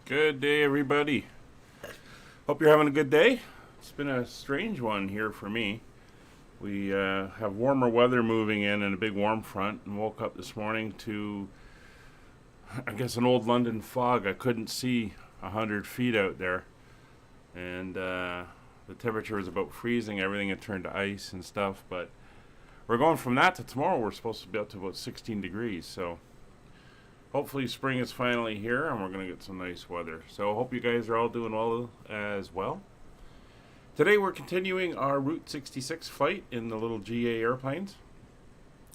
Good day, everybody. Hope you're having a good day. It's been a strange one here for me. We have warmer weather moving in and a big warm front, and woke up this morning to, I guess, an old London fog. I couldn't see 100 feet out there, and the temperature was about freezing. Everything had turned to ice and stuff, but we're going from that to tomorrow. We're supposed to be up to about 16 degrees, so hopefully spring is finally here and we're going to get some nice weather. So I hope you guys are all doing well as well. Today we're continuing our Route 66 flight in the little GA airplanes.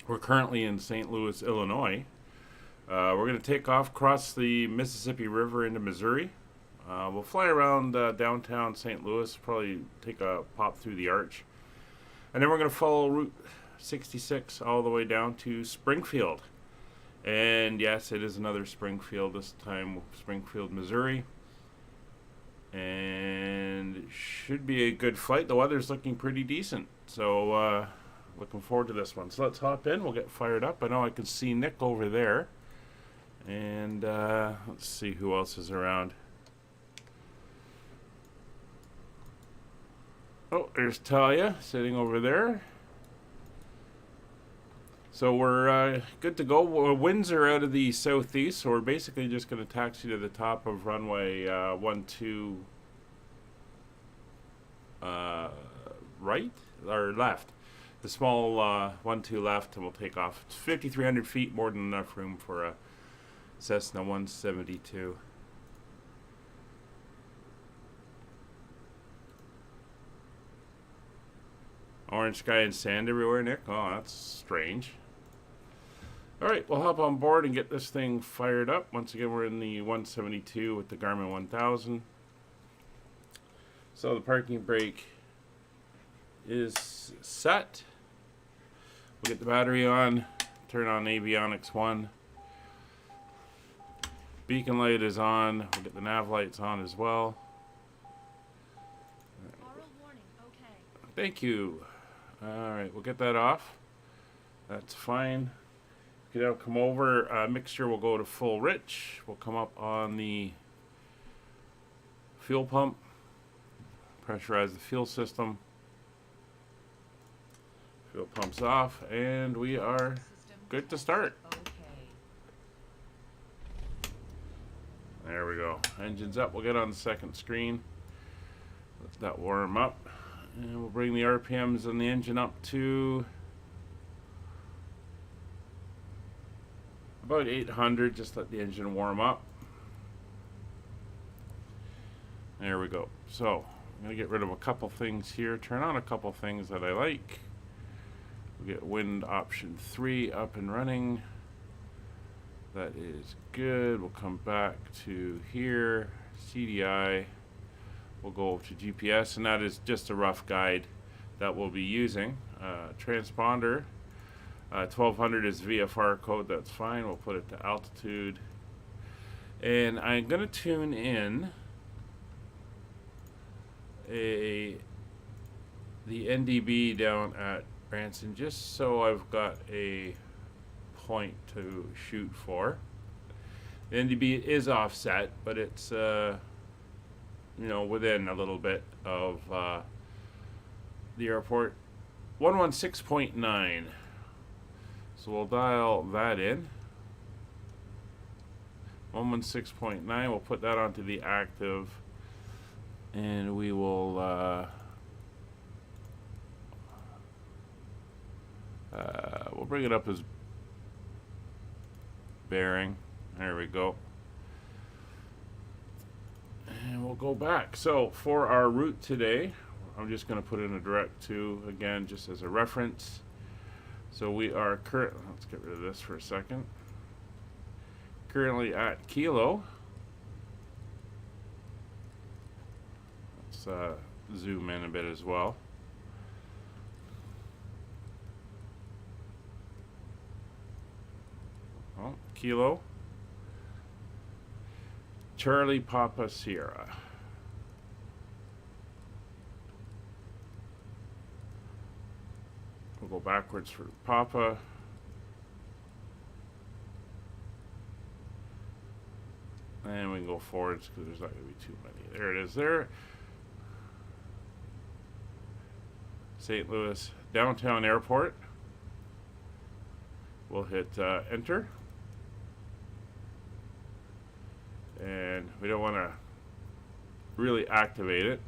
We're currently in St. Louis, Illinois. We're going to take off, cross the Mississippi River into Missouri. We'll fly around downtown St. Louis, probably take a pop through the arch. And then we're going to follow Route 66 all the way down to Springfield. And yes, it is another Springfield, this time Springfield, Missouri. And it should be a good flight. The weather's looking pretty decent. So looking forward to this one. So let's hop in. We'll get fired up. I know I can see Nick over there. And let's see who else is around. Oh, there's Talia sitting over there. So we're good to go. Winds are out of the southeast, so we're basically just going to taxi to the top of runway 12 right or left. The small 12 left, and we'll take off. It's 5,300 feet, more than enough room for a Cessna 172. Orange sky and sand everywhere, Nick. Oh, that's strange. Alright, we'll hop on board and get this thing fired up. Once again, we're in the 172 with the Garmin 1000. So the parking brake is set. We'll get the battery on, turn on avionics 1. Beacon light is on. We'll get the nav lights on as well. Thank you. Alright, we'll get that off. That's fine. Now come over, mixture will go to full rich. We'll come up on the fuel pump, pressurize the fuel system. Fuel pump's off, and we are good to start. There we go. Engine's up. We'll get on the second screen. Let that warm up. And we'll bring the RPMs on the engine up to about 800, just let the engine warm up. There we go. So I'm going to get rid of a couple things here, turn on a couple things that I like. We'll get wind option 3 up and running. That is good. We'll come back to here, CDI. We'll go to GPS, and that is just a rough guide that we'll be using. Transponder. 1200 is VFR code, that's fine. We'll put it to altitude. And I'm going to tune in the NDB down at Branson, just so I've got a point to shoot for. The NDB is offset, but it's within a little bit of the airport. 116.9. So we'll dial that in. 116.9. We'll put that onto the active, and we will we'll bring it up as bearing. There we go. And we'll go back. So for our route today, I'm just going to put in a direct to, again, just as a reference. So we are let's get rid of this for a second. Currently at Kilo. Let's zoom in a bit as well. Oh, Kilo. Charlie Papa Sierra. We'll go backwards for Papa. And we can go forwards because there's not going to be too many. There it is there. St. Louis Downtown Airport. We'll hit enter. And we don't want to really activate it.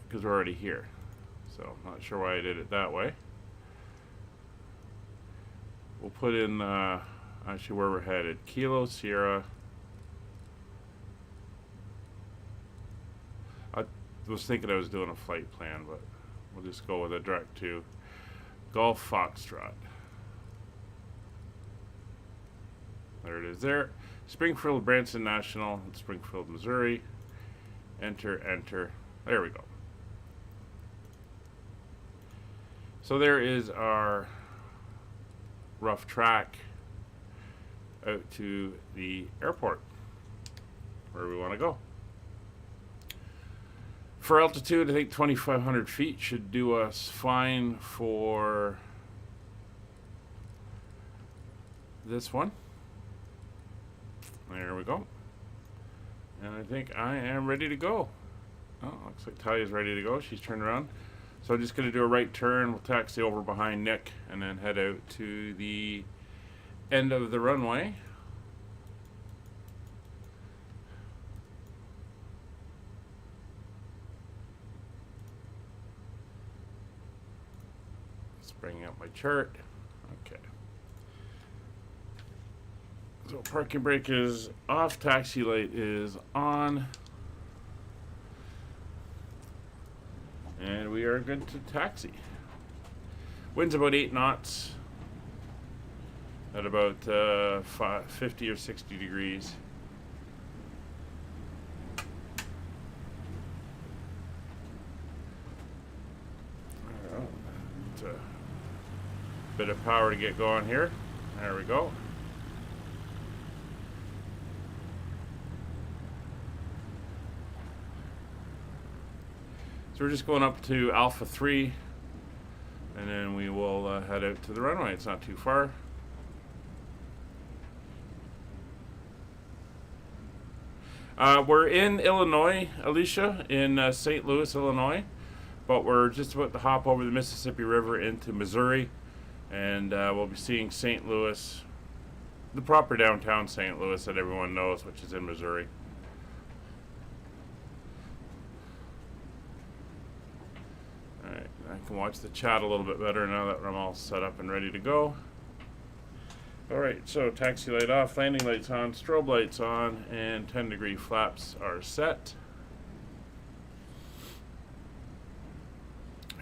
Because we're already here. So I'm not sure why I did it that way. We'll put in actually where we're headed. Kilo Sierra. I was thinking I was doing a flight plan, but we'll just go with a direct to Golf Foxtrot. There it is there. Springfield Branson National, Springfield, Missouri. Enter, enter. There we go. So there is our rough track out to the airport where we want to go. For altitude, I think 2,500 feet should do us fine for this one. There we go. And I think I am ready to go. Oh, looks like Talia's ready to go. She's turned around. So I'm just going to do a right turn. We'll taxi over behind Nick and then head out to the end of the runway. Just bringing up my chart. Okay. So parking brake is off, taxi light is on. And we are good to taxi. Wind's about 8 knots at about 50 or 60 degrees. It's a bit of power to get going here. There we go. So we're just going up to Alpha 3, and then we will head out to the runway. It's not too far. We're in Illinois, Alicia, in St. Louis, Illinois, but we're just about to hop over the Mississippi River into Missouri, and we'll be seeing St. Louis, the proper downtown St. Louis that everyone knows, which is in Missouri. Alright, I can watch the chat a little bit better now that I'm all set up and ready to go. Alright, so taxi light off, landing lights on, strobe lights on, and 10-degree flaps are set.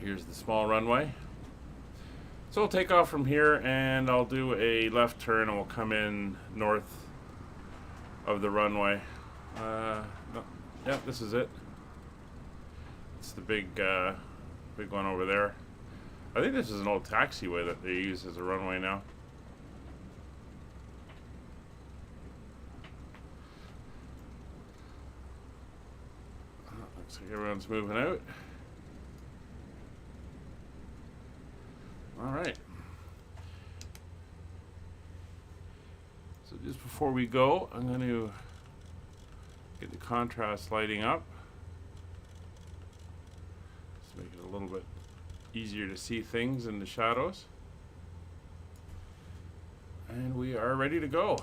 Here's the small runway. So we'll take off from here and I'll do a left turn and we'll come in north of the runway. No, yeah, this is it. It's the big one over there. I think this is an old taxiway that they use as a runway now. Looks like everyone's moving out. All right. So just before we go, I'm going to get the contrast lighting up. Just make it a little bit easier to see things in the shadows. And we are ready to go.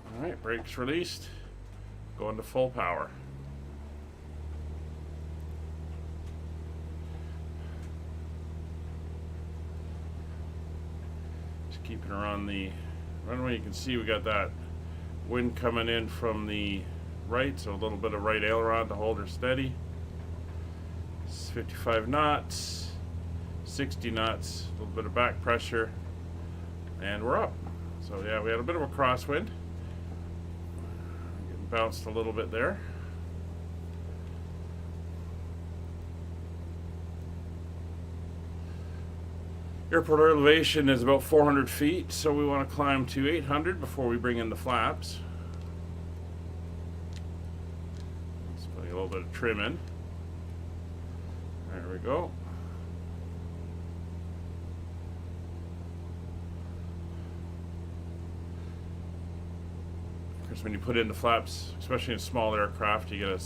All right, brakes released. Going to full power. Just keeping her on the runway. You can see we got that wind coming in from the right, so a little bit of right aileron to hold her steady. It's 55 knots, 60 knots, a little bit of back pressure, and we're up. So yeah, we had a bit of a crosswind. Getting bounced a little bit there. Airport elevation is about 400 feet, so we want to climb to 800 before we bring in the flaps. Just putting a little bit of trim in. There we go. Of course, when you put in the flaps, especially in small aircraft, you get a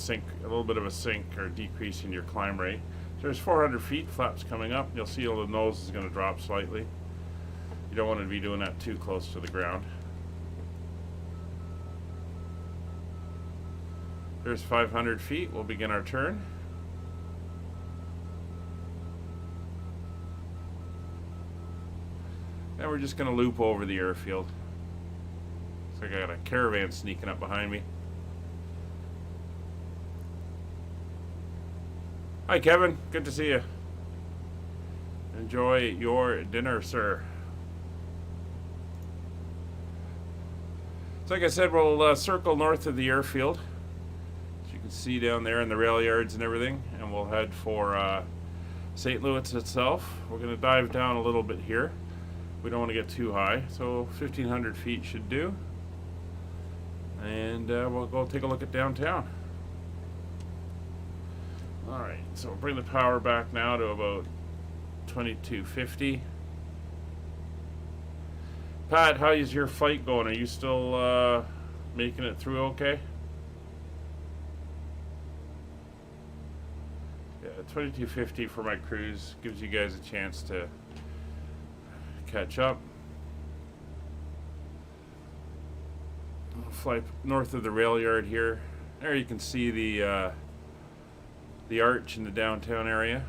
little bit of a sink or decrease in your climb rate. So there's 400 feet, flaps coming up. You'll see the nose is going to drop slightly. You don't want to be doing that too close to the ground. There's 500 feet. We'll begin our turn. And we're just going to loop over the airfield. Looks like I got a caravan sneaking up behind me. Hi, Kevin. Good to see you. Enjoy your dinner, sir. So like I said, we'll circle north of the airfield. As you can see down there in the rail yards and everything. And we'll head for St. Louis itself. We're going to dive down a little bit here. We don't want to get too high. So 1,500 feet should do. And we'll go take a look at downtown. Alright, so we'll bring the power back now to about 2250. Pat, how is your flight going? Are you still making it through okay? Yeah, 2250 for my cruise gives you guys a chance to catch up. I'll fly north of the rail yard here. There you can see the arch in the downtown area.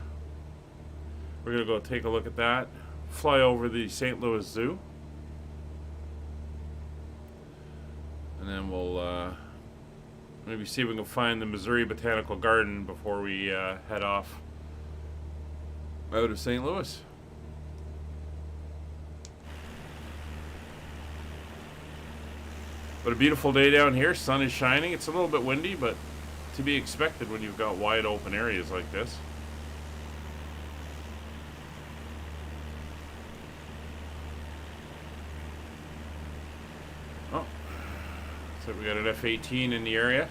We're going to go take a look at that. Fly over the St. Louis Zoo. And then we'll maybe see if we can find the Missouri Botanical Garden before we head off out of St. Louis. But a beautiful day down here. Sun is shining. It's a little bit windy, but to be expected when you've got wide open areas like this. Oh, so we got an F-18 in the area.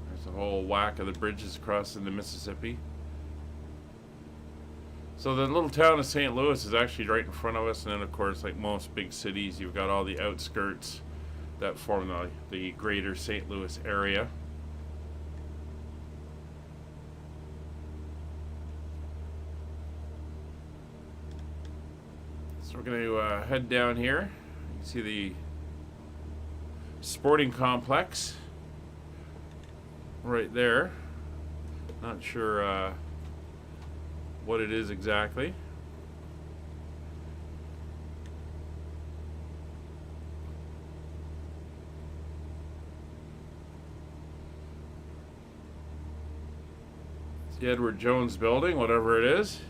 There's a whole whack of the bridges crossing the Mississippi. So the little town of St. Louis is actually right in front of us, and then of course, like most big cities, you've got all the outskirts that form the greater St. Louis area. So we're going to head down here. You can see the sporting complex right there. Not sure what it is exactly. It's the Edward Jones building, whatever it is.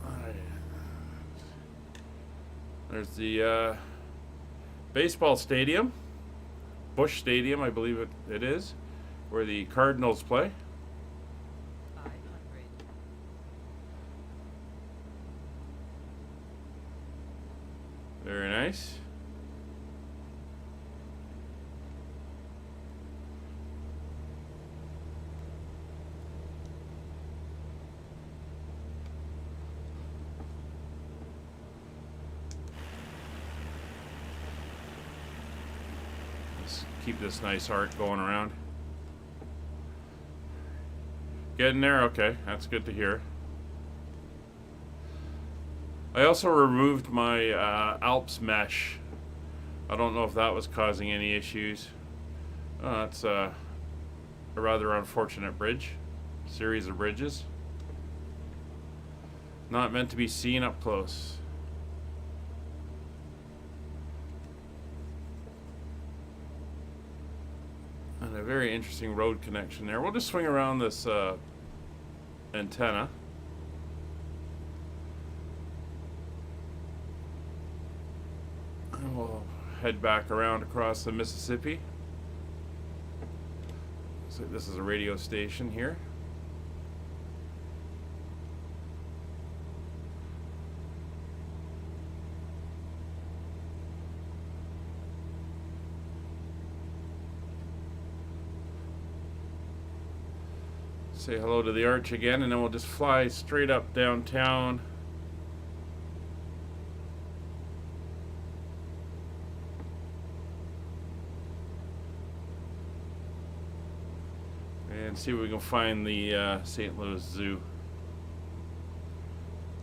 Alright. There's the baseball stadium, Busch Stadium, I believe it is, where the Cardinals play. Very nice. Let's keep this nice arc going around. Getting there? Okay, that's good to hear. I also removed my Alps mesh. I don't know if that was causing any issues. That's a rather unfortunate bridge. Series of bridges. Not meant to be seen up close. And a very interesting road connection there. We'll just swing around this antenna. And we'll head back around across the Mississippi. So this is a radio station here. Say hello to the arch again, and then we'll just fly straight up downtown. And see if we can find the St. Louis Zoo.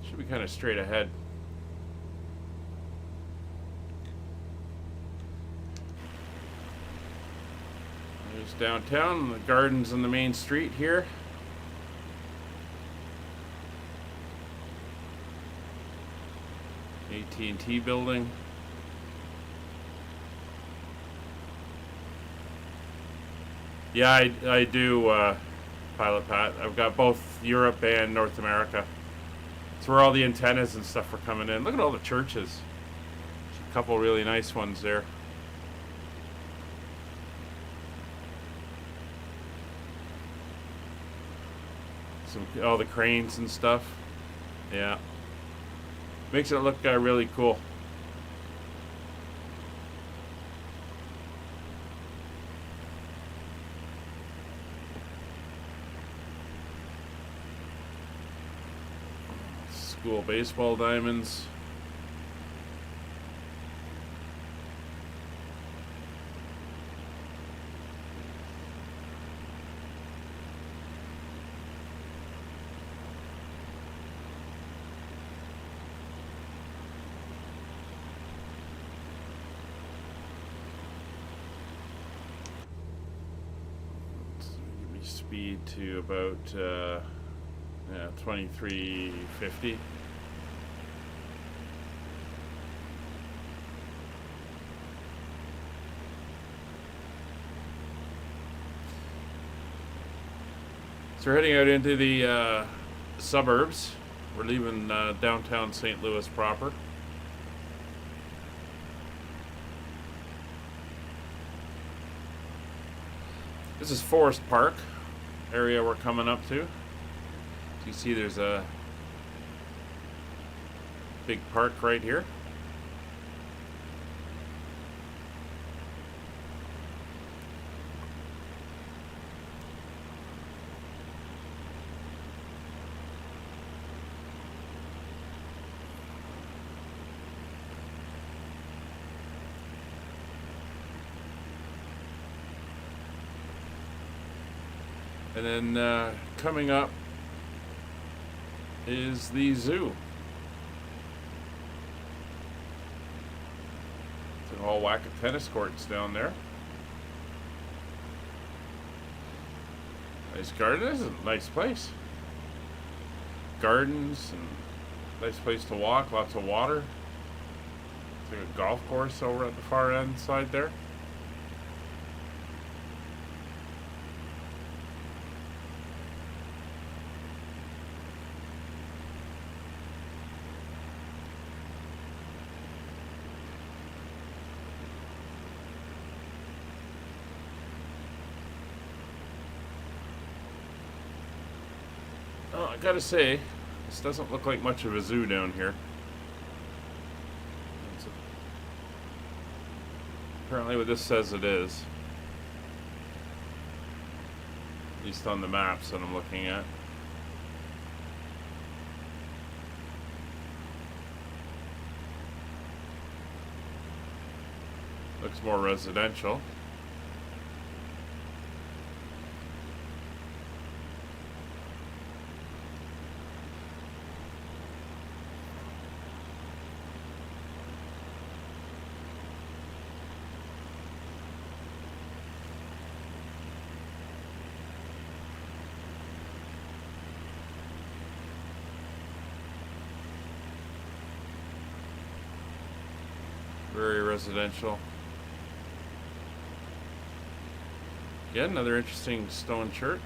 Should be kind of straight ahead. There's downtown, the gardens on the main street here. AT&T building. Yeah, I do, Pilot Pat. I've got both Europe and North America. It's where all the antennas and stuff are coming in. Look at all the churches. There's a couple really nice ones there. All the cranes and stuff. Yeah. Makes it look really cool. School baseball diamonds. Speed to about 2350. So we're heading out into the suburbs. We're leaving downtown St. Louis proper. This is Forest Park area we're coming up to. You see there's a big park right here. And then coming up is the zoo. It's a whole whack of tennis courts down there. Nice garden. This is a nice place. Gardens and nice place to walk. Lots of water. It's like a golf course over at the far end side there. Oh, I gotta say, this doesn't look like much of a zoo down here. Apparently what this says it is. At least on the maps that I'm looking at. Looks more residential. Very residential. Again, another interesting stone church.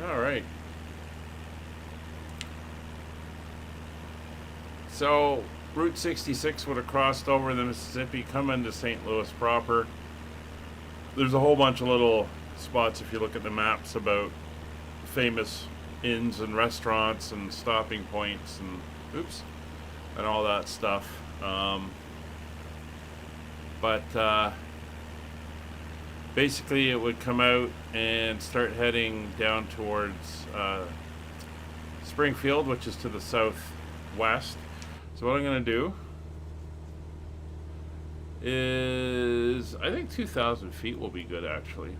All right. So Route 66 would have crossed over the Mississippi, come into St. Louis proper. There's a whole bunch of little spots, if you look at the maps, about famous inns and restaurants and stopping points and all that stuff. But basically it would come out and start heading down towards Springfield, which is to the southwest. So what I'm going to do is, I think 2,000 feet will be good, actually.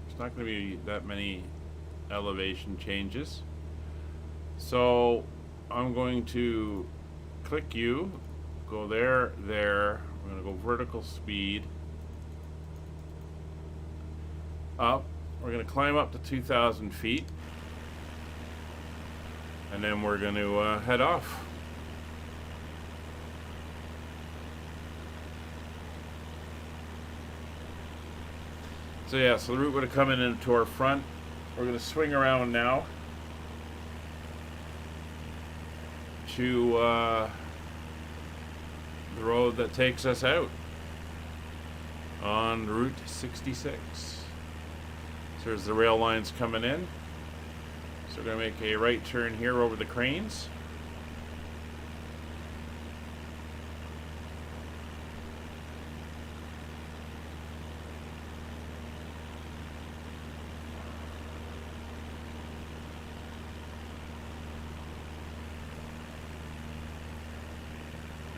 There's not going to be that many elevation changes. So I'm going to click U, go there, I'm going to go vertical speed, up. We're going to climb up to 2,000 feet, and then we're going to head off. So yeah, so the route would have come in into our front. We're going to swing around now to the road that takes us out on Route 66. So there's the rail lines coming in. So we're going to make a right turn here over the cranes.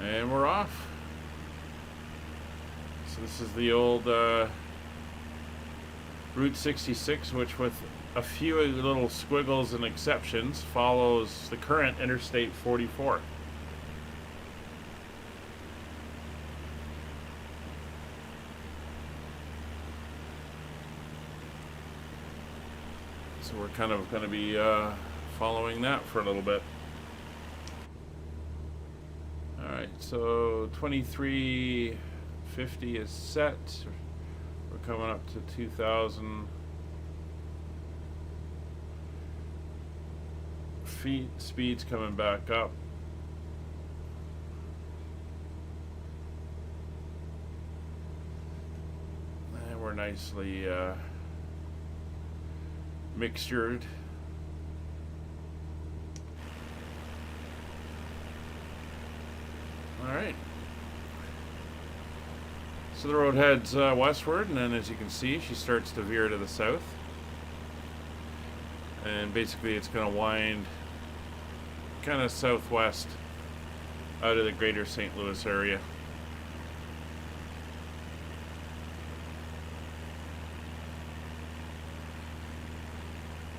And we're off. So this is the old Route 66, which with a few little squiggles and exceptions follows the current Interstate 44. So we're kind of going to be following that for a little bit. Alright, so 2350 is set. We're coming up to 2,000 feet. Speed's coming back up. And we're nicely mixtured. Alright. So the road heads westward, and then as you can see, she starts to veer to the south. And basically it's going to wind kind of southwest out of the greater St. Louis area.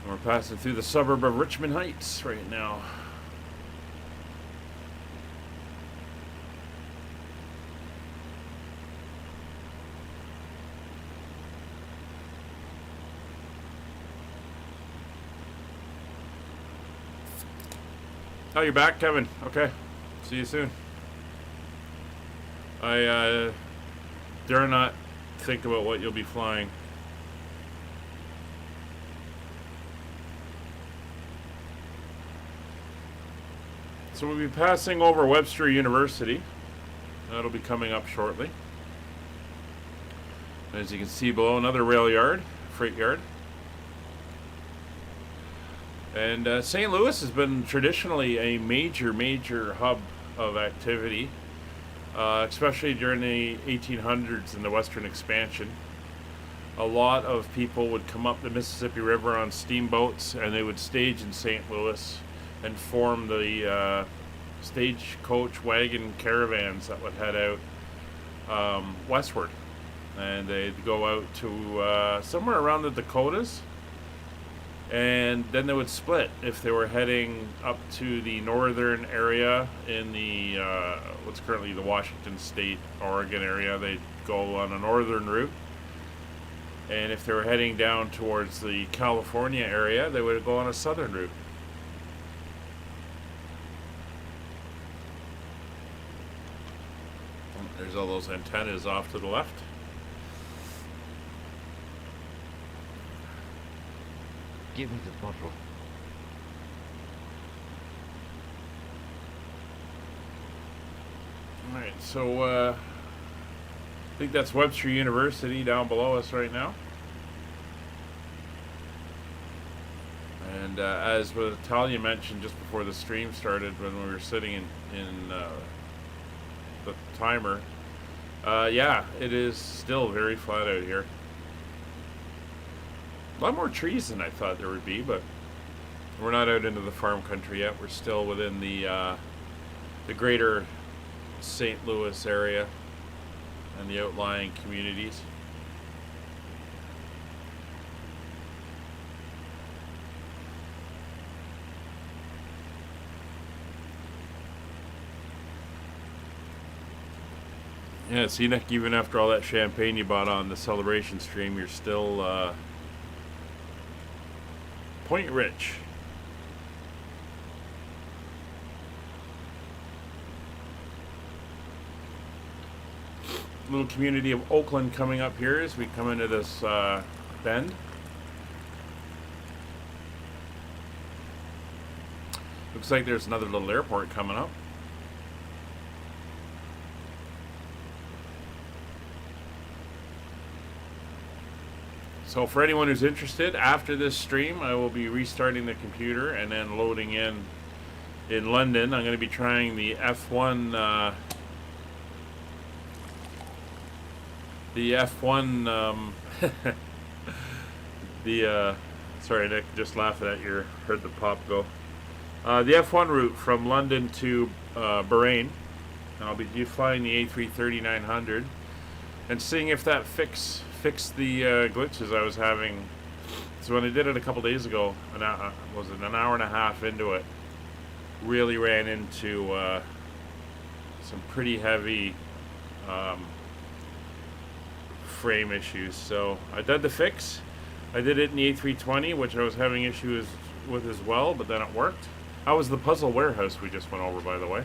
And we're passing through the suburb of Richmond Heights right now. Oh, you're back, Kevin. Okay. See you soon. I dare not think about what you'll be flying. So we'll be passing over Webster University. That'll be coming up shortly. As you can see below, another rail yard, freight yard. And St. Louis has been traditionally a major hub of activity, especially during the 1800s and the Western expansion. A lot of people would come up the Mississippi River on steamboats, and they would stage in St. Louis and form the stagecoach wagon caravans that would head out westward. And they'd go out to somewhere around the Dakotas. And then they would split. If they were heading up to the northern area in the what's currently the Washington State, Oregon area, they'd go on a northern route. And if they were heading down towards the California area, they would go on a southern route. There's all those antennas off to the left. Give me the bottle. Alright, so I think that's Webster University down below us right now. And as what Talia mentioned just before the stream started, when we were sitting in the timer, yeah, it is still very flat out here. A lot more trees than I thought there would be, but we're not out into the farm country yet. We're still within the greater St. Louis area and the outlying communities. Yeah, see, Nick, even after all that champagne you bought on the celebration stream, you're still point rich. Little community of Oakland coming up here as we come into this bend. Looks like there's another little airport coming up. So for anyone who's interested, after this stream, I will be restarting the computer and then loading in London. I'm going to be trying the F1, sorry, Nick, just laughing at your, heard the pop go. The F1 route from London to Bahrain. And I'll be flying the A330-900 and seeing if that fixed the glitches I was having. So when I did it a couple days ago, was it an hour and a half into it, really ran into some pretty heavy frame issues. So I did the fix. I did it in the A320, which I was having issues with as well, but then it worked. That was the Puzzle Warehouse we just went over, by the way.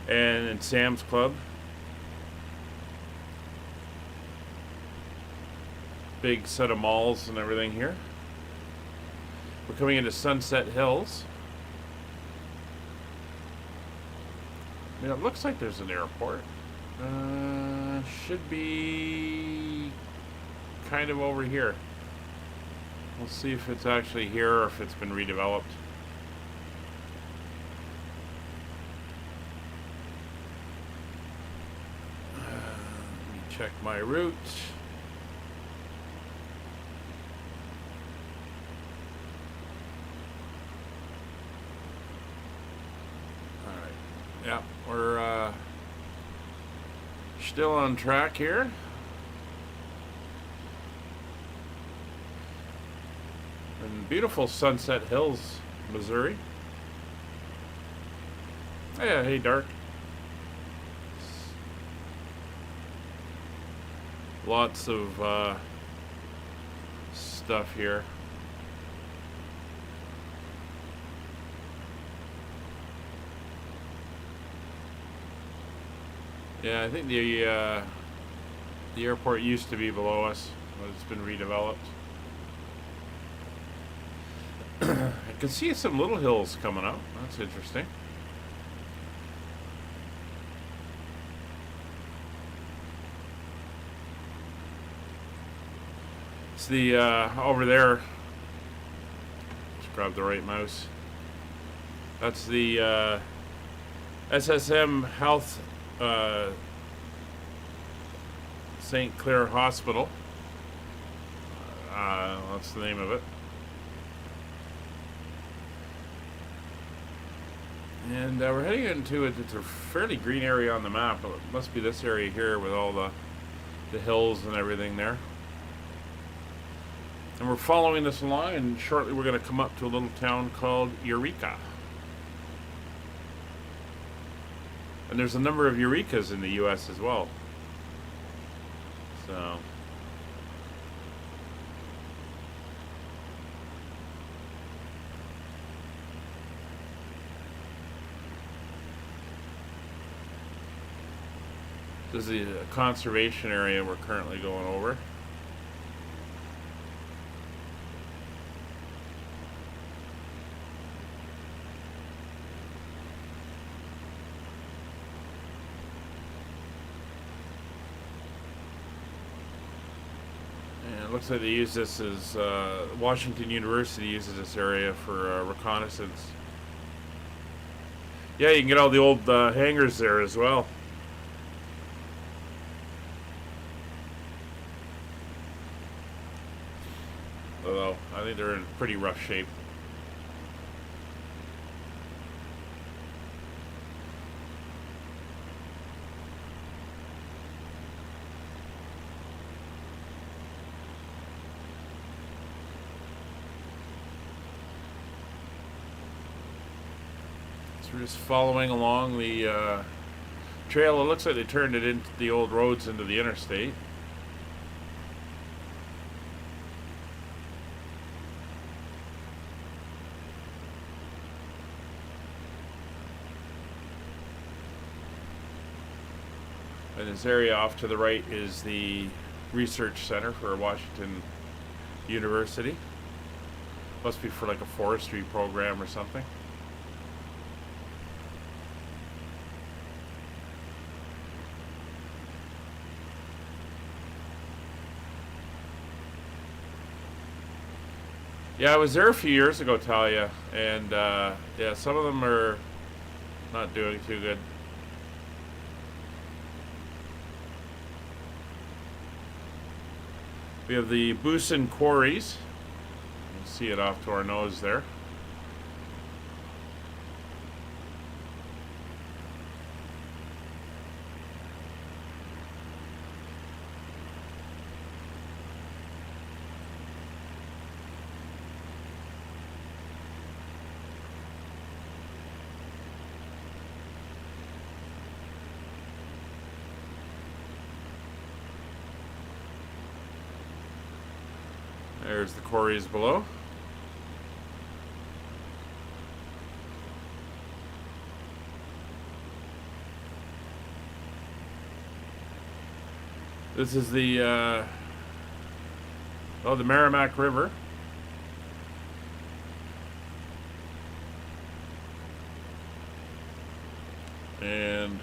And in Sam's Club. Big set of malls and everything here. We're coming into Sunset Hills. I mean, it looks like there's an airport. Should be kind of over here. We'll see if it's actually here or if it's been redeveloped. Let me check my route. Yeah, we're still on track here. In beautiful Sunset Hills, Missouri. Oh, yeah, hey, Dark. Lots of stuff here. Yeah, I think the airport used to be below us, but it's been redeveloped. I can see some little hills coming up. That's interesting. It's the over there. Just grab the right mouse. That's the SSM Health. St. Clair Hospital. That's the name of it. And we're heading into it. It's a fairly green area on the map. It must be this area here with all the hills and everything there. And we're following this along, and shortly we're going to come up to a little town called Eureka. And there's a number of Eurekas in the U.S. as well. So. This is the conservation area we're currently going over. looks like they use this as Washington University uses this area for reconnaissance. Yeah, you can get all the old hangars there as well. Although I think they're in pretty rough shape. We're just following along the trail. It looks like they turned it into the old roads into the interstate. And this area off to the right is the research center for Washington University. Must be for like a forestry program or something. Yeah, I was there a few years ago, Talia, and yeah, some of them are not doing too good. We have the Boosin quarries. You can see it off to our nose there. There's the quarries below. This is the the Merrimack River. And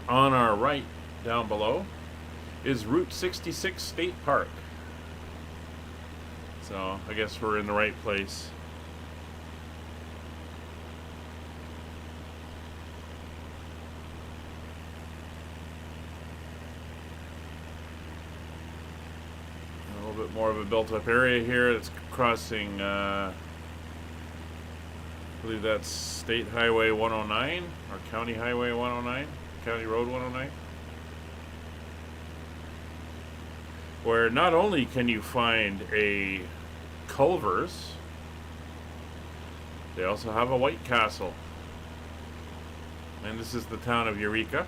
on our right, down below, is Route 66 State Park. So I guess we're in the right place. A little bit more of a built-up area here. It's crossing, I believe that's State Highway 109 or County Highway 109, County Road 109. Where not only can you find a Culver's, they also have a White Castle. And this is the town of Eureka.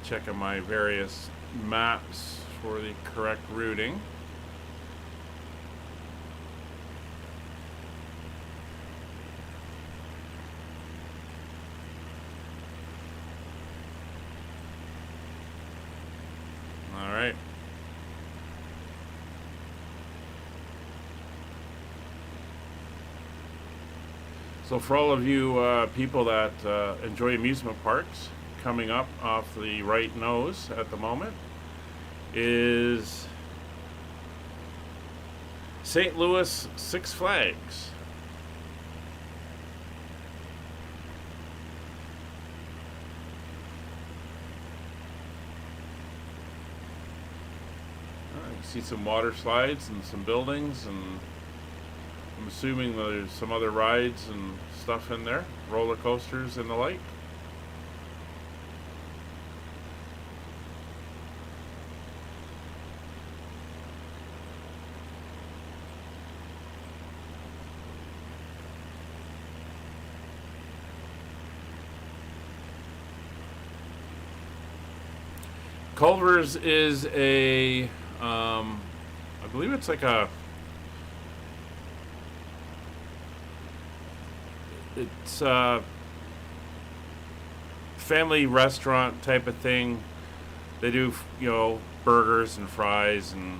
Checking my various maps for the correct routing. All right. So for all of you people that enjoy amusement parks, coming up off the right nose at the moment is St. Louis Six Flags. You can see some water slides and some buildings, and I'm assuming there's some other rides and stuff in there, roller coasters and the like. Culver's is a, I believe it's like a, It's a family restaurant type of thing. They do, burgers and fries and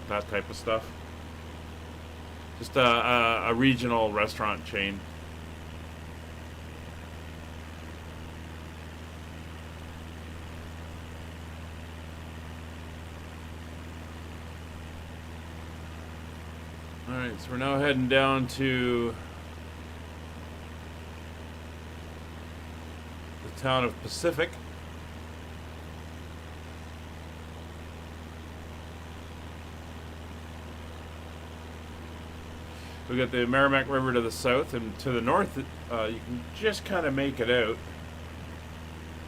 that type of stuff. Just a regional restaurant chain. Alright, so we're now heading down to the town of Pacific. We got the Merrimack River to the south, and to the north, you can just kind of make it out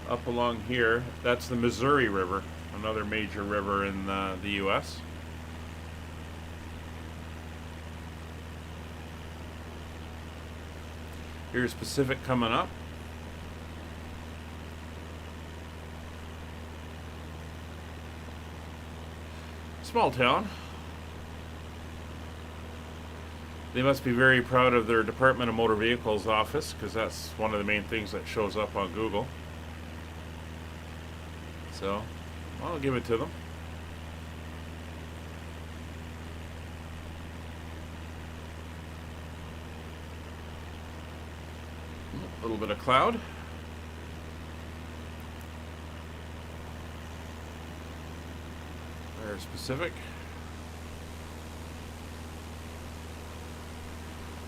up along here. That's the Missouri River, another major river in the U.S. Here's Pacific coming up. Small town. They must be very proud of their Department of Motor Vehicles office, because that's one of the main things that shows up on Google. So, I'll give it to them. A little bit of cloud. There's Pacific.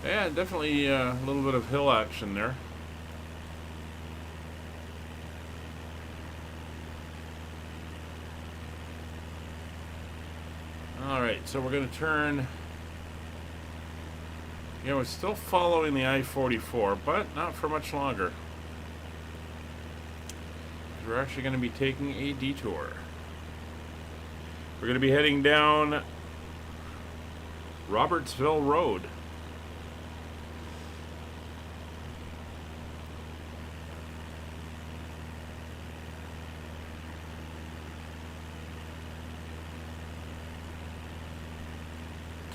Yeah, definitely a little bit of hill action there. Alright, so we're going to turn. Yeah, we're still following the I-44, but not for much longer. We're actually going to be taking a detour. We're going to be heading down Robertsville Road.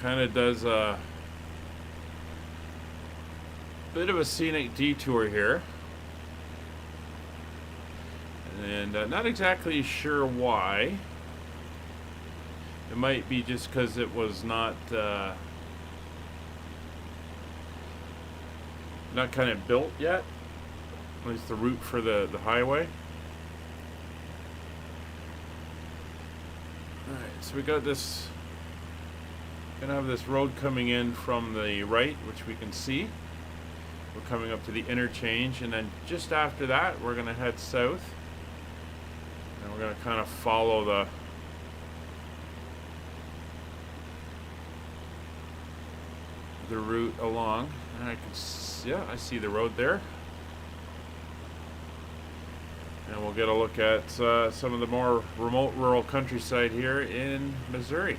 Kind of does a bit of a scenic detour here, and not exactly sure why. It might be just because it was not kind of built yet, at least the route for the highway. Alright, so we got this. Gonna have this road coming in from the right, which we can see. We're coming up to the interchange, and then just after that, we're gonna head south, and we're gonna kind of follow the route along. And I can, I see the road there, and we'll get a look at some of the more remote rural countryside here in Missouri.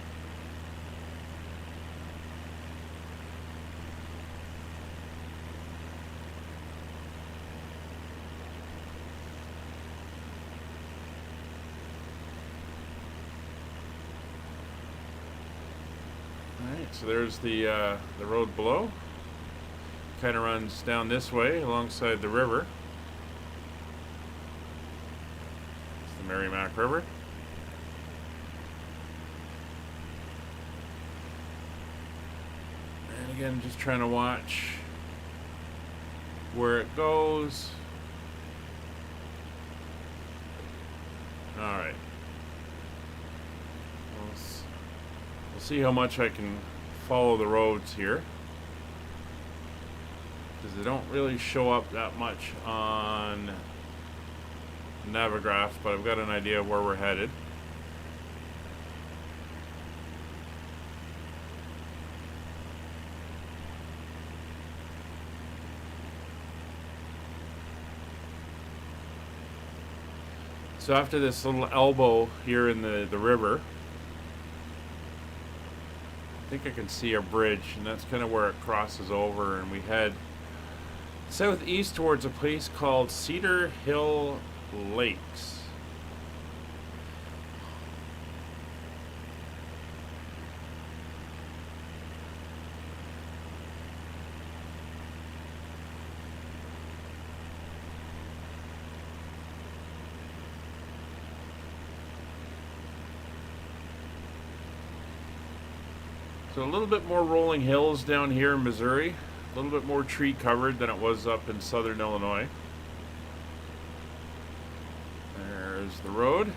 So there's the road below. Kind of runs down this way alongside the river. It's the Merrimack River. And again, just trying to watch where it goes. All right. We'll see how much I can follow the roads here, because they don't really show up that much on Navigraph, but I've got an idea of where we're headed. So after this little elbow here in the river, I think I can see a bridge, and that's kind of where it crosses over, and we head southeast towards a place called Cedar Hill Lakes. So a little bit more rolling hills down here in Missouri. A little bit more tree covered than it was up in southern Illinois. There's the road.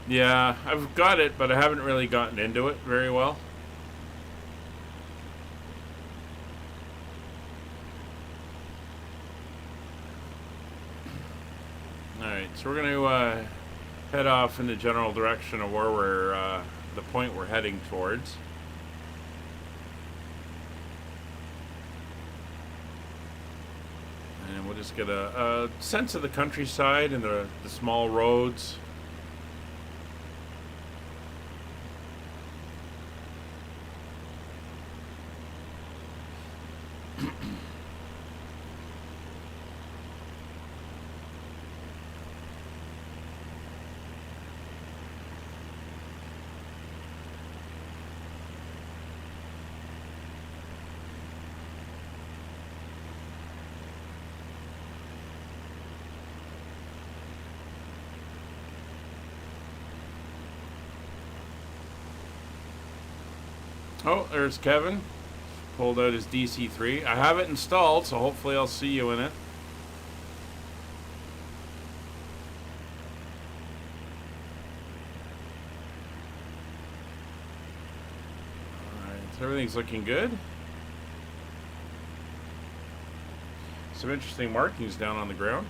Yeah, I've got it, but I haven't really gotten into it very well. Alright, so we're going to head off in the general direction of where we're, the point we're heading towards. And we'll just get a sense of the countryside and the small roads. Oh, there's Kevin. Pulled out his DC3. I have it installed, so hopefully I'll see you in it. Alright, so everything's looking good. Some interesting markings down on the ground.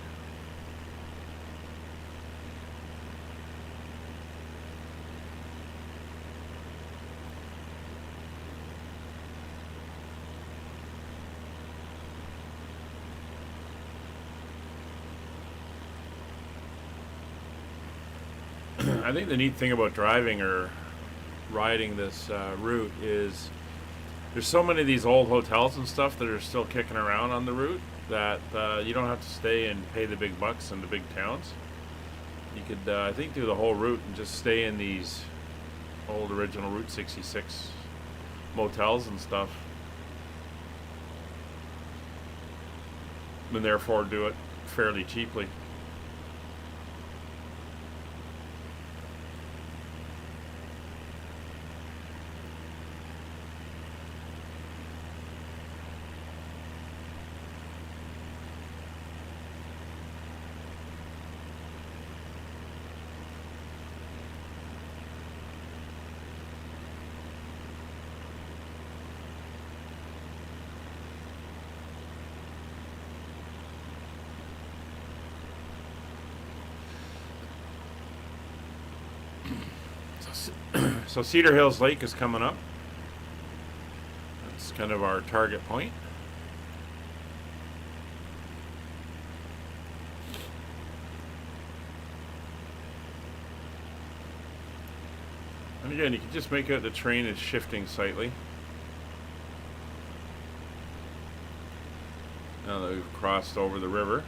I think the neat thing about driving or riding this route is there's so many of these old hotels and stuff that are still kicking around on the route that you don't have to stay and pay the big bucks in the big towns. You could, I think, do the whole route and just stay in these old original Route 66 motels and stuff, and therefore do it fairly cheaply. So Cedar Hills Lake is coming up. That's kind of our target point. And again, you can just make out the train is shifting slightly. Now that we've crossed over the river.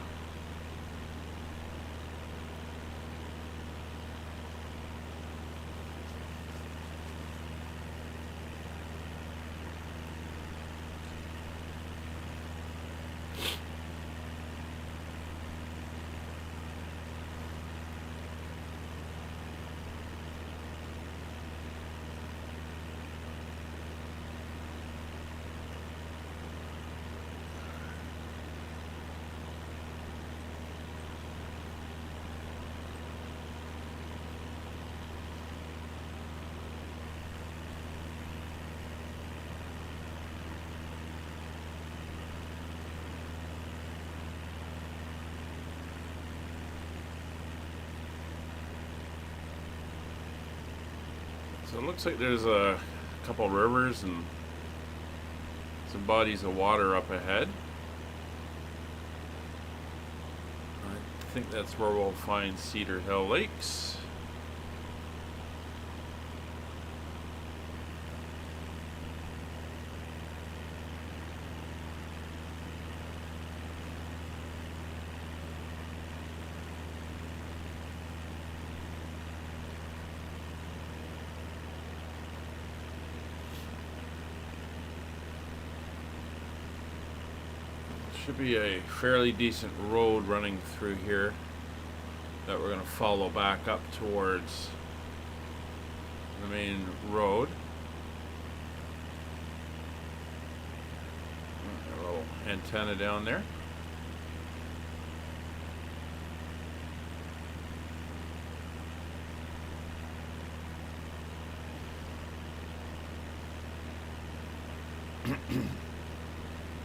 So it looks like there's a couple rivers and some bodies of water up ahead. I think that's where we'll find Cedar Hill Lakes. Should be a fairly decent road running through here that we're going to follow back up towards the main road. A little antenna down there.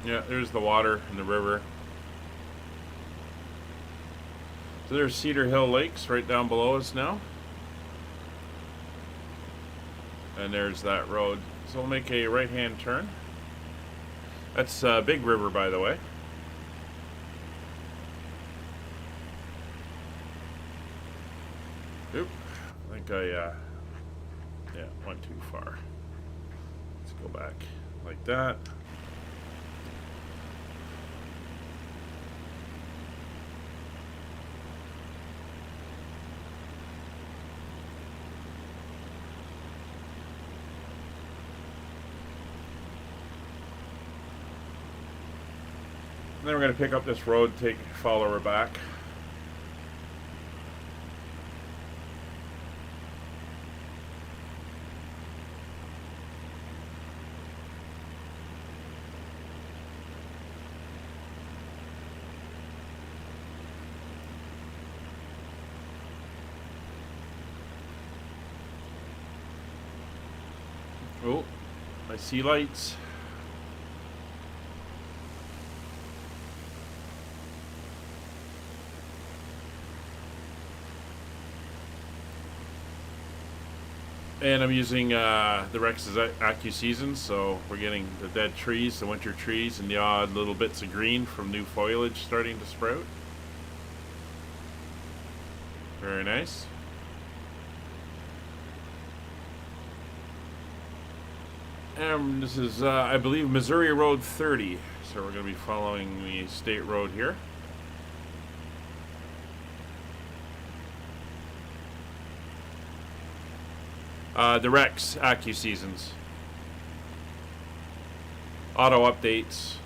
Yeah, there's the water in the river. So there's Cedar Hill Lakes right down below us now. And there's that road. So we'll make a right-hand turn. That's Big River, by the way. Oop. I think I went too far. Let's go back like that. And then we're going to pick up this road, follow her back. Oh, I see lights. And I'm using the Rex's AccuSeasons, so we're getting the dead trees, the winter trees, and the odd little bits of green from new foliage starting to sprout. Very nice. And this is, I believe, Missouri Road 30, so we're going to be following the state road here. The Rex AccuSeasons. Auto updates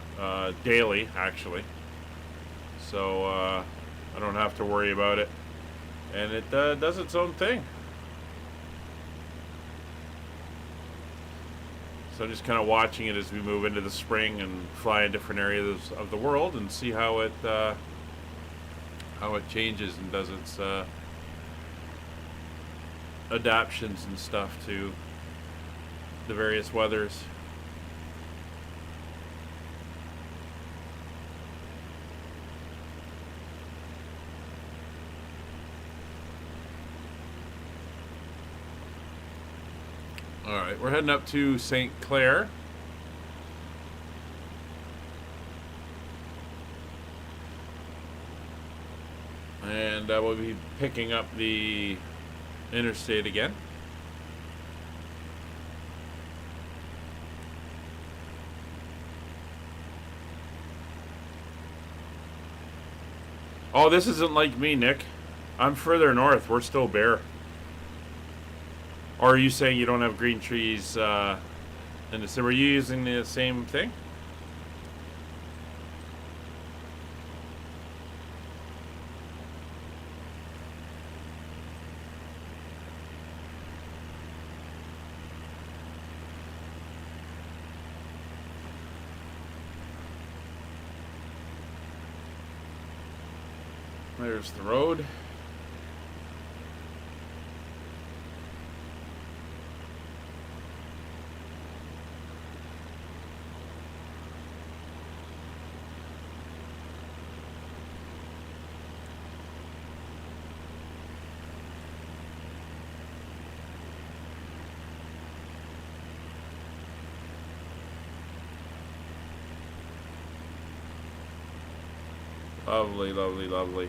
daily, actually. So I don't have to worry about it. And it does its own thing. So I'm just kind of watching it as we move into the spring and fly in different areas of the world and see how it changes and does its adaptions and stuff to the various weathers. Alright, we're heading up to St. Clair. And we'll be picking up the interstate again. Oh, this isn't like me, Nick. I'm further north. We're still bare. Or are you saying you don't have green trees in the summer? Are you using the same thing? There's the road. Lovely, lovely, lovely.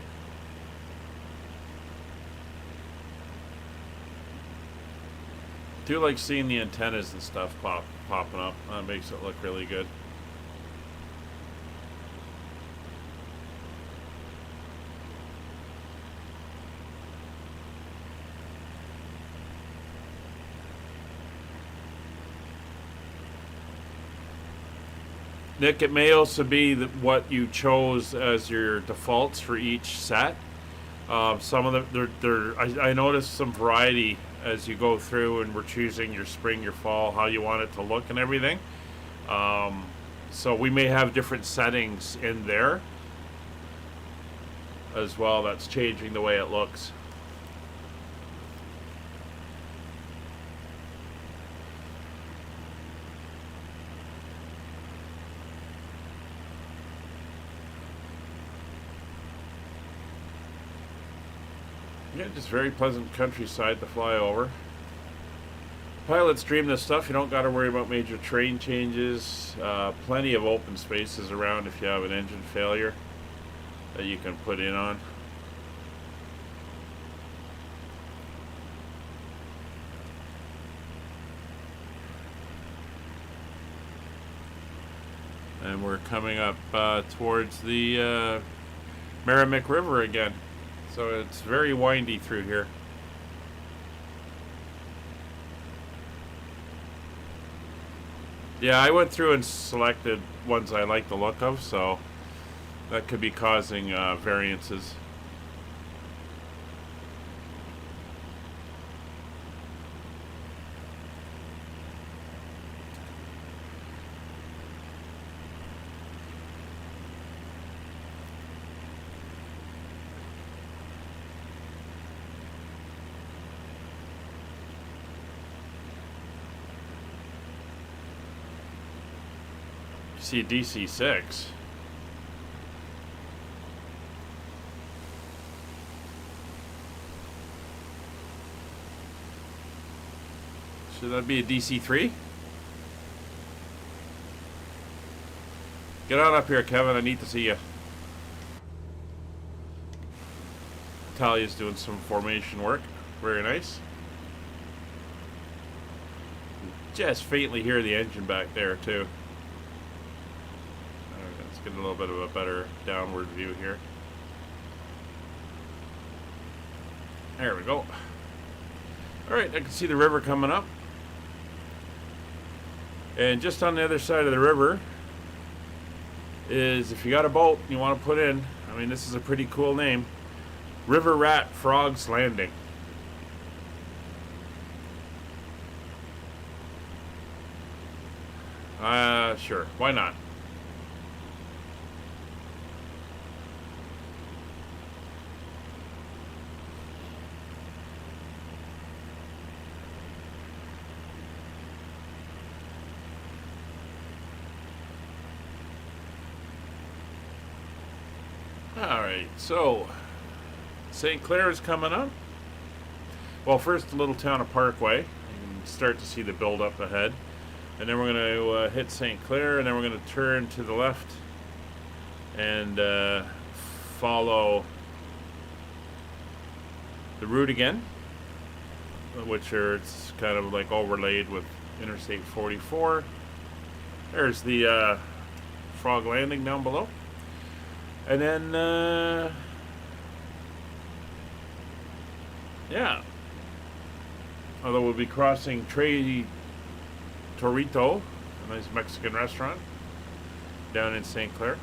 Do like seeing the antennas and stuff popping up. That makes it look really good. Nick, it may also be what you chose as your defaults for each set. Some of them, I noticed some variety as you go through, and we're choosing your spring, your fall, how you want it to look, and everything. So we may have different settings in there as well. That's changing the way it looks. Yeah, just very pleasant countryside to fly over. Pilots dream this stuff. You don't got to worry about major train changes. Plenty of open spaces around if you have an engine failure that you can put in on. And we're coming up towards the Merrimack River again. So it's very windy through here. Yeah, I went through and selected ones I like the look of, so that could be causing variances. See a DC-6. Should that be a DC-3? Get on up here, Kevin. I need to see you. Talia's doing some formation work. Very nice. Just faintly hear the engine back there, too. Let's get a little bit of a better downward view here. There we go. Alright, I can see the river coming up. And just on the other side of the river is, if you got a boat you want to put in, I mean, this is a pretty cool name, River Rat Frog's Landing. Sure, why not? Alright, so St. Clair is coming up. Well, first the little town of Parkway. You can start to see the build up ahead. And then we're going to hit St. Clair, and then we're going to turn to the left and follow the route again, which it's kind of like overlaid with Interstate 44. There's the Frog Landing down below. And then, yeah. Although we'll be crossing Torito, a nice Mexican restaurant, down in St. Clair.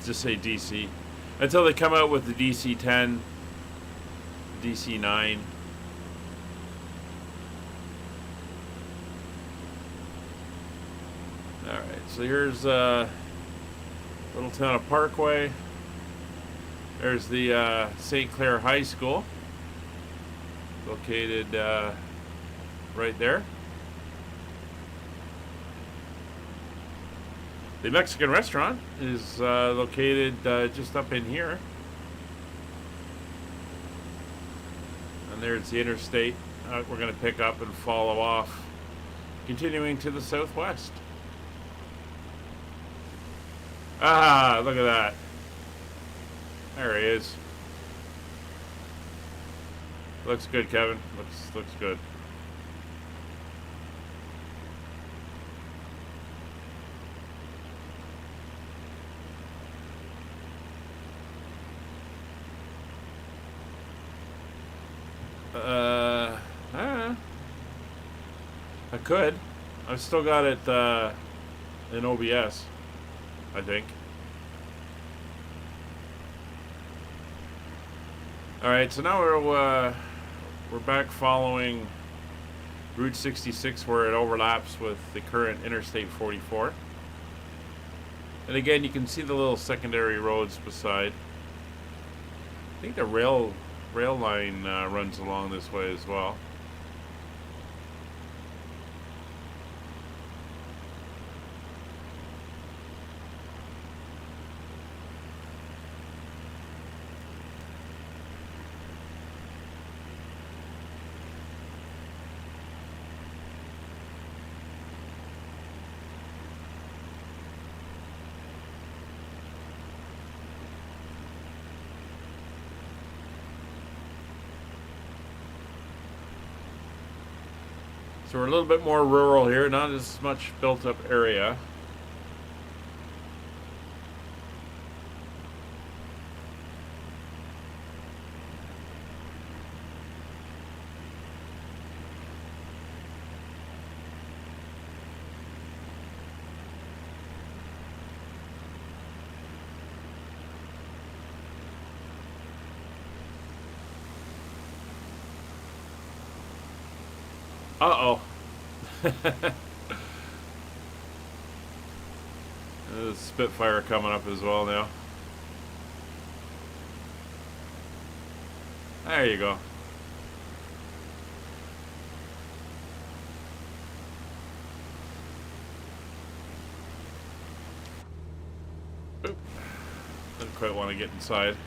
Just say DC until they come out with the DC-10, DC-9. Alright, so here's little town of Parkway. There's the St. Clair High School, located right there. The Mexican restaurant is located just up in here. And there's the interstate we're going to pick up and follow off, continuing to the southwest. Ah, look at that. There he is. Looks good, Kevin. Looks good. I don't know. I could. I've still got it in OBS, I think. All right, so now we're back following Route 66 where it overlaps with the current Interstate 44. And again, you can see the little secondary roads beside. I think the rail line runs along this way as well. So we're a little bit more rural here, not as much built up area. Uh-oh. There's a Spitfire coming up as well now. There you go. Oop. Didn't quite want to get inside.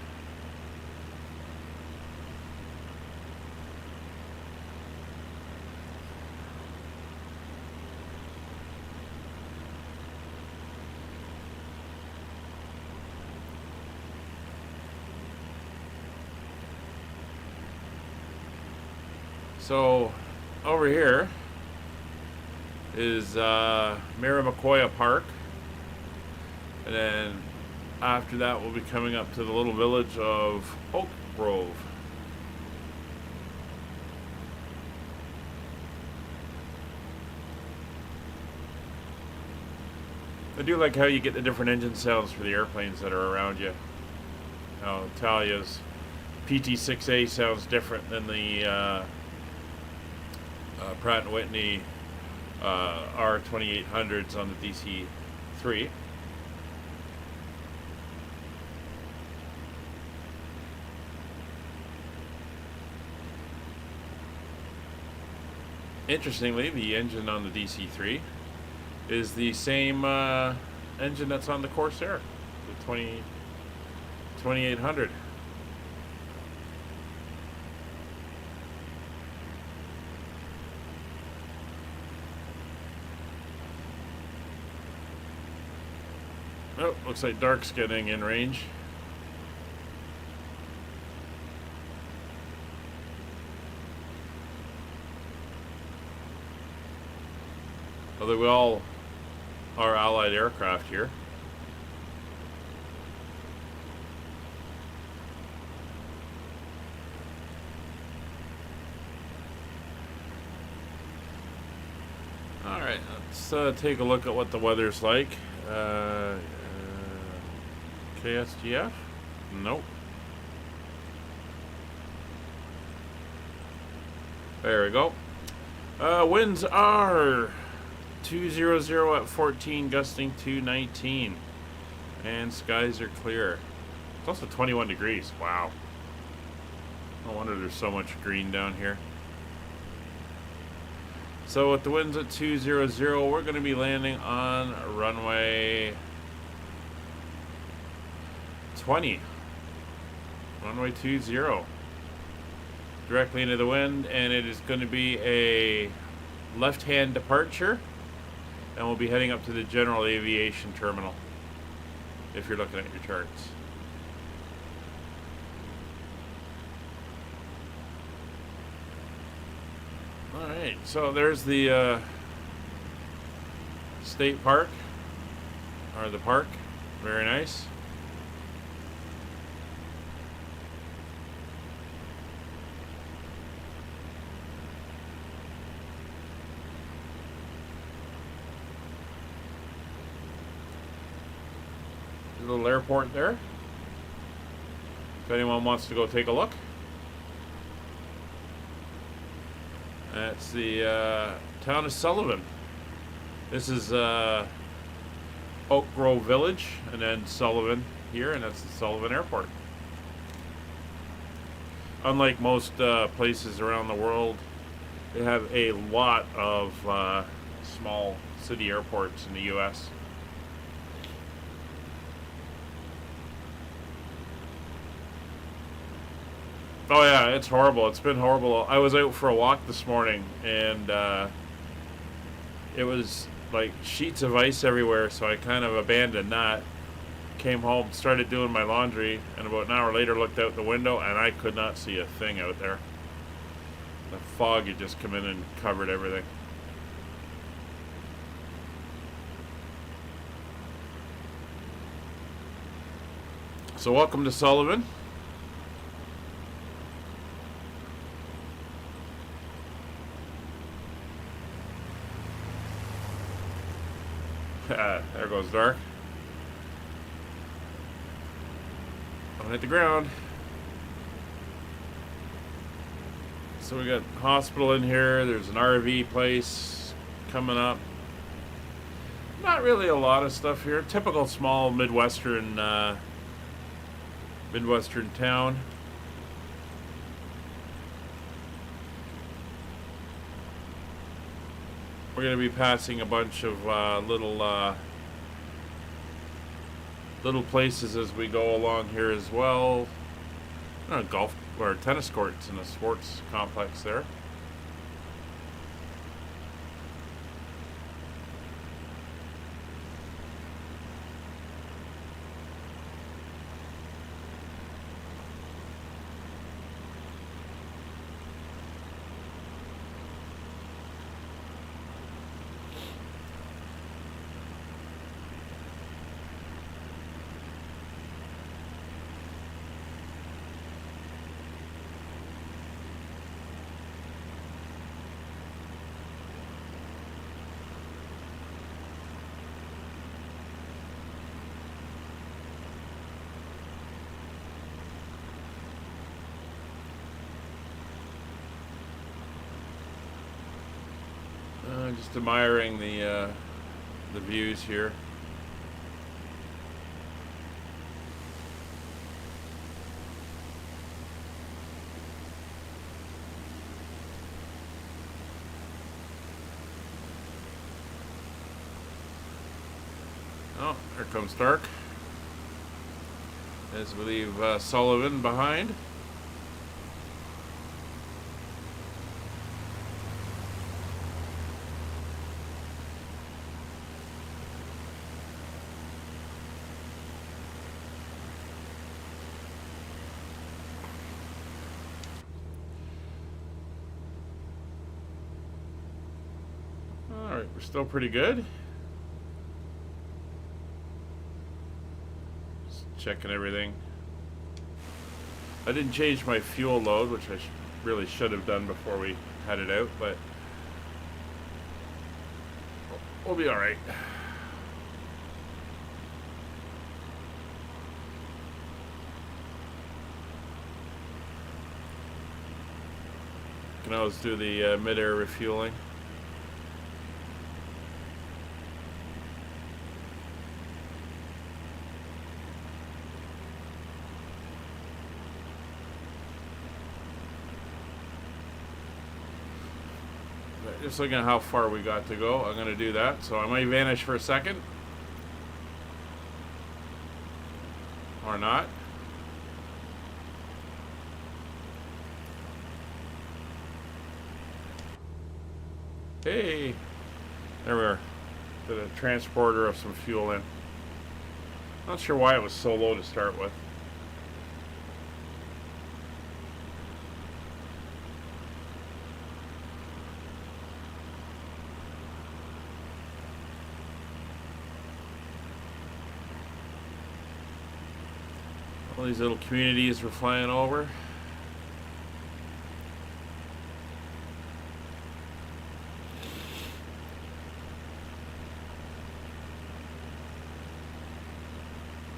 So, over here is Miramacoya Park, and then after that we'll be coming up to the little village of Oak Grove. I do like how you get the different engine sounds for the airplanes that are around you. Now, Italia's PT6A sounds different than the Pratt & Whitney R2800s on the DC-3. Interestingly, the engine on the DC-3 is the same engine that's on the Corsair, the 2800. Oh, looks like Dark's getting in range. Although we all are Allied aircraft here. Alright, let's take a look at what the weather's like. KSGF? Nope. There we go. Winds are 200 at 14, gusting to 19. And skies are clear. It's also 21 degrees. Wow. No wonder there's so much green down here. So with the winds at 200, we're going to be landing on runway 20. Runway 20. Directly into the wind, and it is going to be a left-hand departure, and we'll be heading up to the general aviation terminal if you're looking at your charts. Alright, so there's the state park, or the park. Very nice. A little airport there. If anyone wants to go take a look. That's the town of Sullivan. This is Oak Grove Village, and then Sullivan here, and that's the Sullivan Airport. Unlike most places around the world, they have a lot of small city airports in the U.S. Oh yeah, it's horrible. It's been horrible. I was out for a walk this morning, and it was like sheets of ice everywhere, so I kind of abandoned that. Came home, started doing my laundry, and about an hour later looked out the window, and I could not see a thing out there. The fog had just come in and covered everything. So welcome to Sullivan. There goes dark. Don't hit the ground. So we got hospital in here. There's an RV place coming up. Not really a lot of stuff here. Typical small Midwestern town. We're going to be passing a bunch of little places as we go along here as well. Golf or tennis courts and a sports complex there. Just admiring the views here. Oh, there comes dark. As we leave Sullivan behind. Alright, we're still pretty good. Just checking everything. I didn't change my fuel load, which I really should have done before we headed out, but we'll be alright. Can always do the mid-air refueling. Just looking at how far we got to go, I'm going to do that. So I might vanish for a second. Or not. Hey! There we are. Did a transporter of some fuel in. Not sure why it was so low to start with. All these little communities we're flying over.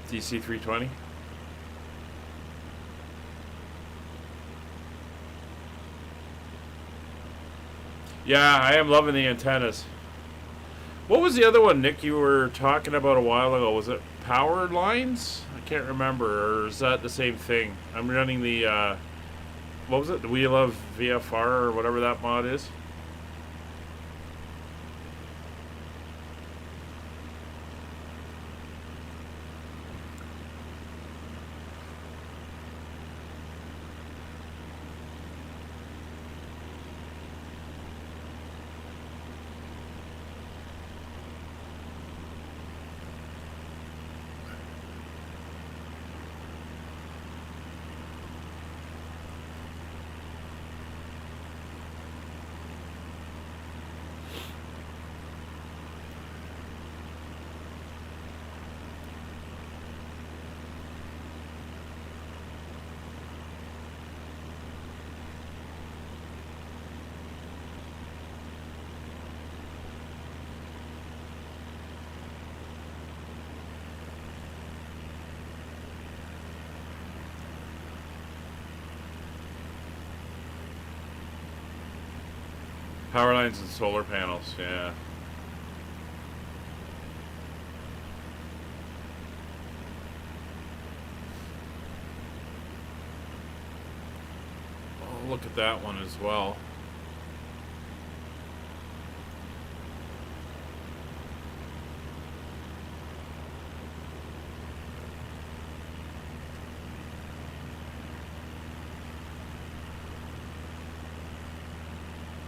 DC 320. Yeah, I am loving the antennas. What was the other one, Nick, you were talking about a while ago? Was it power lines? I can't remember. Or is that the same thing? I'm running the, what was it? The We Love VFR or whatever that mod is. Power lines and solar panels, yeah. I'll look at that one as well.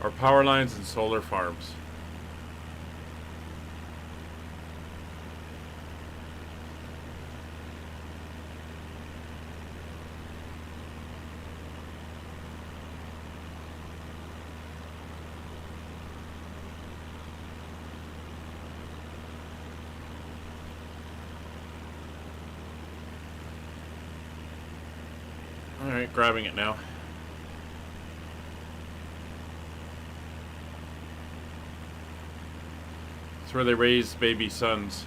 Or power lines and solar farms. All right, grabbing it now. It's where they raise baby sons.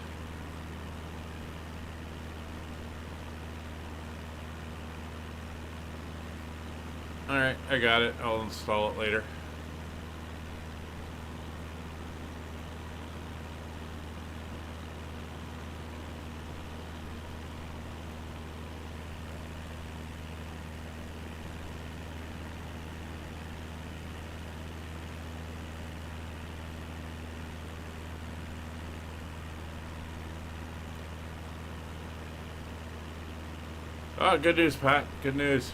Alright, I got it. I'll install it later. Oh, good news, Pat. Good news.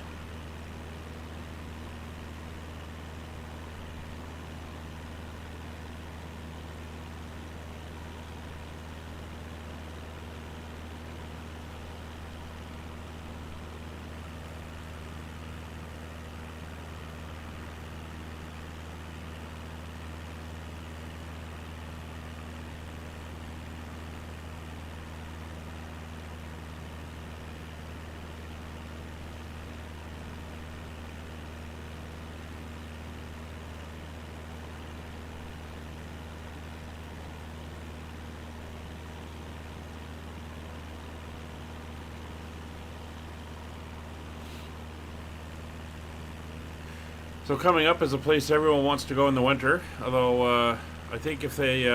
So coming up is a place everyone wants to go in the winter, although I think if they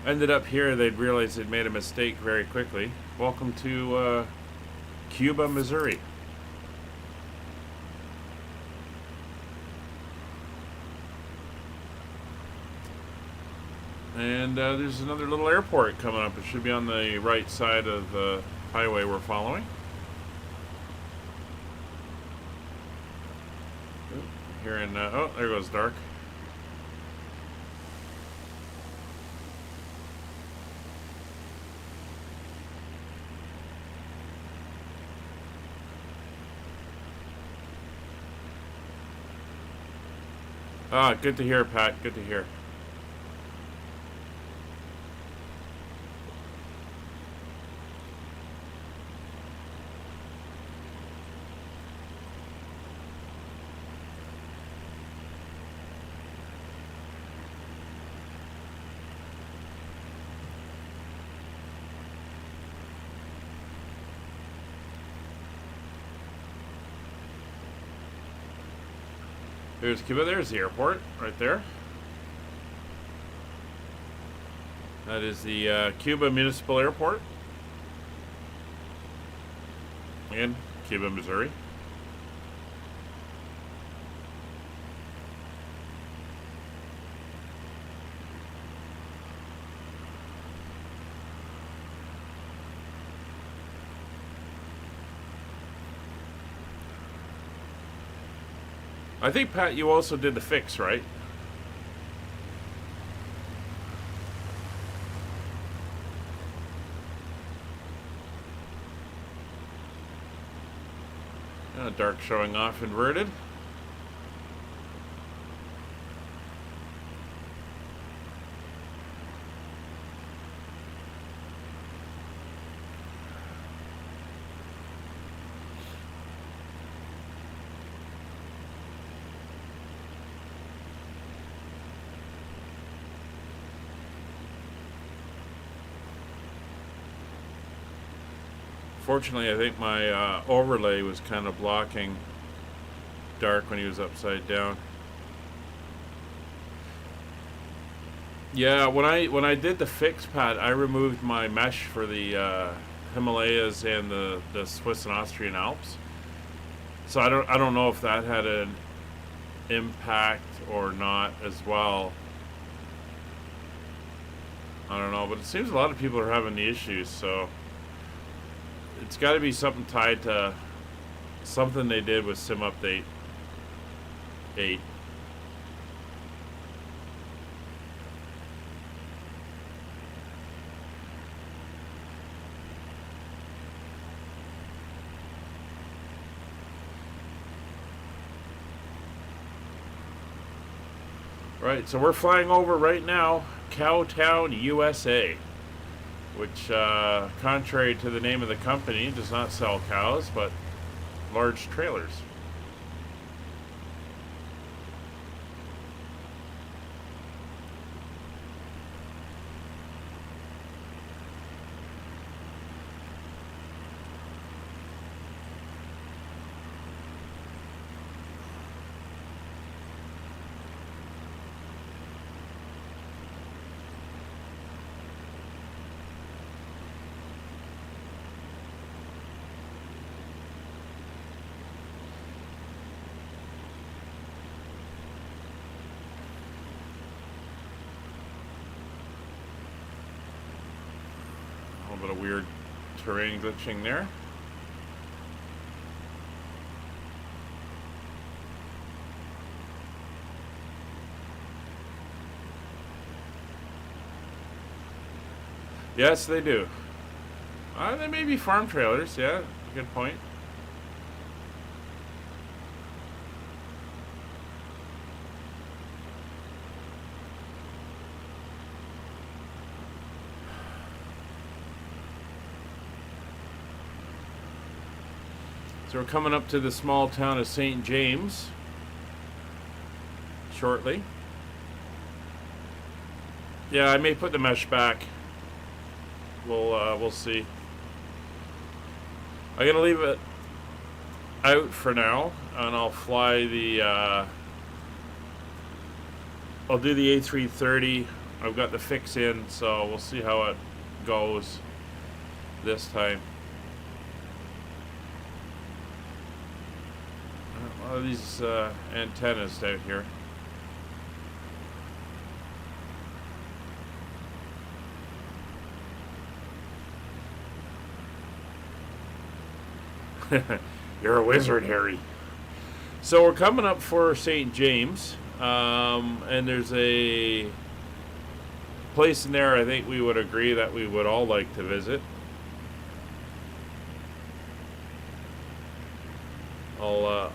ended up here, they'd realize they'd made a mistake very quickly. Welcome to Cuba, Missouri. And there's another little airport coming up. It should be on the right side of the highway we're following. Here in, oh, there goes dark. Ah, good to hear, Pat. Good to hear. There's Cuba. There's the airport right there. That is the Cuba Municipal Airport in Cuba, Missouri. I think, Pat, you also did the fix, right? Dark showing off inverted. Fortunately, I think my overlay was kind of blocking dark when he was upside down. Yeah, when I did the fix, Pat, I removed my mesh for the Himalayas and the Swiss and Austrian Alps. So I don't know if that had an impact or not as well. I don't know, but it seems a lot of people are having the issues, so it's got to be something tied to something they did with Sim Update 8. Right, so we're flying over right now Cowtown, USA, which, contrary to the name of the company, does not sell cows, but large trailers. A little bit of weird terrain glitching there. Yes, they do. They may be farm trailers, yeah, good point. So we're coming up to the small town of St. James shortly. Yeah, I may put the mesh back. We'll see. I'm gonna leave it out for now, and I'll fly the. I'll do the A330. I've got the fix in, so we'll see how it goes this time. A lot of these antennas out here. You're a wizard, Harry. So we're coming up for St. James, and there's a place in there I think we would agree that we would all like to visit.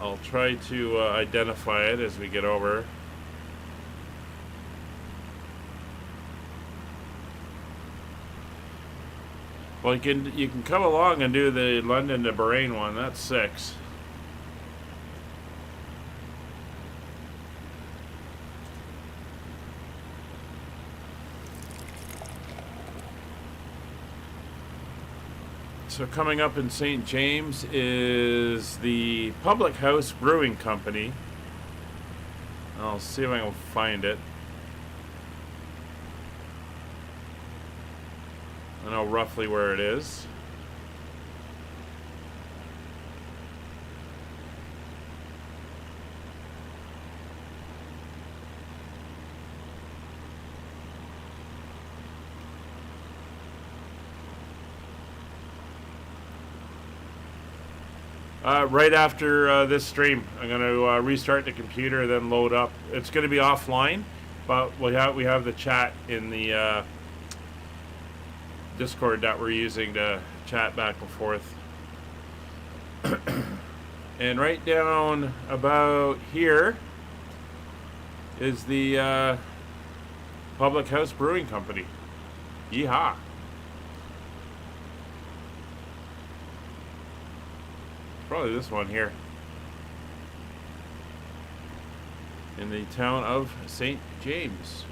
I'll try to identify it as we get over. Well, you can come along and do the London to Bahrain one. That's 6. So coming up in St. James is the Public House Brewing Company. I'll see if I can find it. I know roughly where it is. Right after this stream, I'm going to restart the computer, then load up. It's going to be offline, but we have the chat in the Discord that we're using to chat back and forth. And right down about here is the Public House Brewing Company. Yeehaw! Probably this one here. In the town of St. James.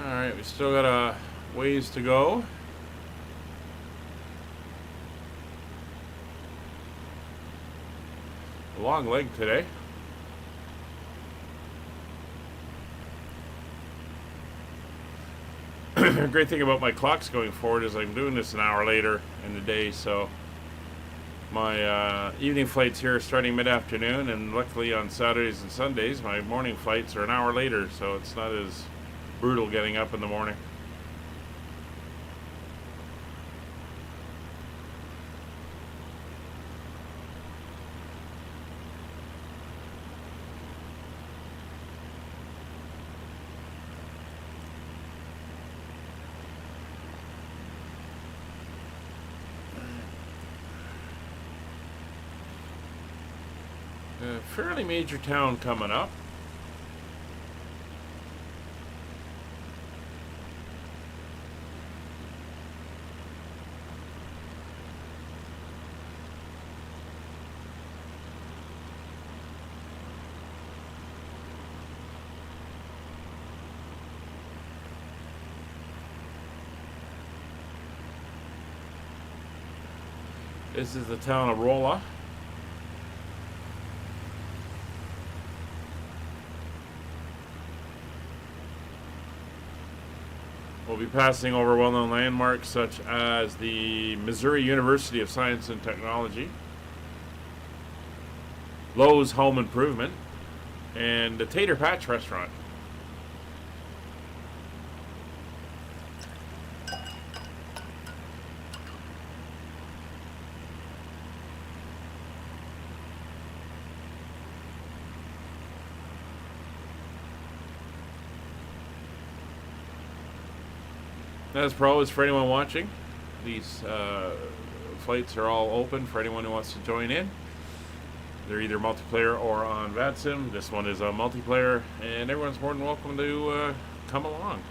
Alright, we still got a ways to go. A long leg today. Great thing about my clocks going forward is I'm doing this an hour later in the day, so my evening flights here are starting mid-afternoon, and luckily on Saturdays and Sundays my morning flights are an hour later, so it's not as brutal getting up in the morning. A fairly major town coming up. This is the town of Rolla. We'll be passing over well-known landmarks such as the Missouri University of Science and Technology, Lowe's Home Improvement, and the Tater Patch Restaurant. As per always, for anyone watching, these flights are all open for anyone who wants to join in. They're either multiplayer or on VATSIM. This one is a multiplayer, and everyone's more than welcome to come along.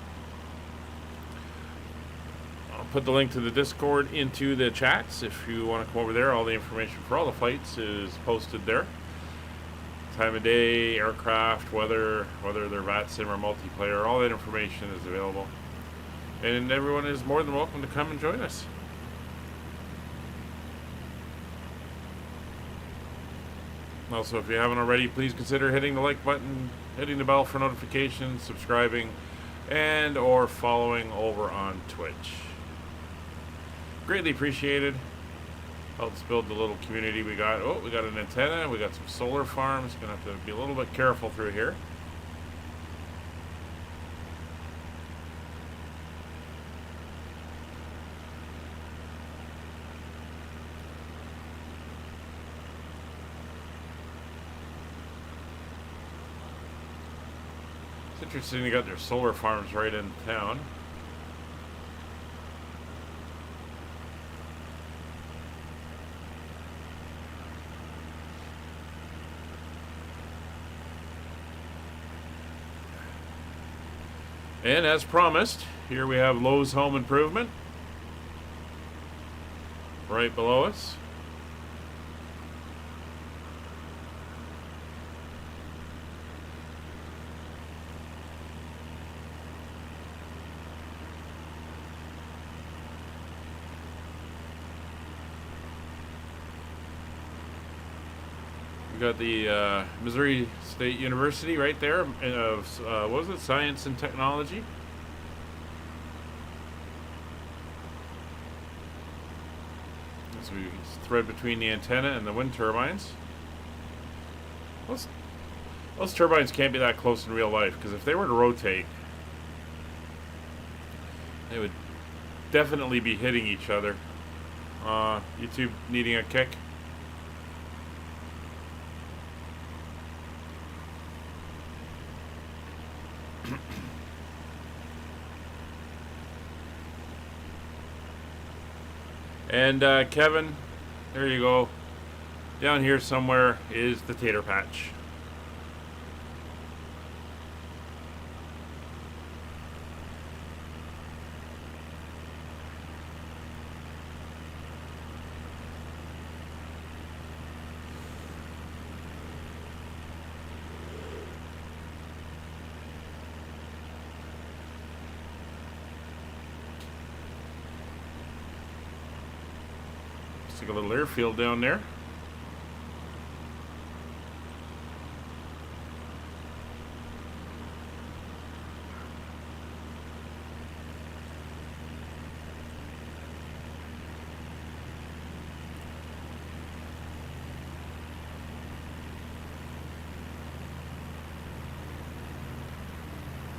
I'll put the link to the Discord into the chats if you want to come over there. All the information for all the flights is posted there. Time of day, aircraft, weather, whether they're VATSIM or multiplayer, all that information is available. And everyone is more than welcome to come and join us. Also, if you haven't already, please consider hitting the like button, hitting the bell for notifications, subscribing, and or following over on Twitch. Greatly appreciated. Helps build the little community we got. Oh, we got an antenna. We got some solar farms. Gonna have to be a little bit careful through here. It's interesting they got their solar farms right in town. And as promised, here we have Lowe's Home Improvement right below us. We got the Missouri State University right there of what was it, Science and Technology. As we thread between the antenna and the wind turbines. Those turbines can't be that close in real life, because if they were to rotate, they would definitely be hitting each other. YouTube needing a kick. And Kevin, there you go. Down here somewhere is the tater patch. Looks like a little airfield down there.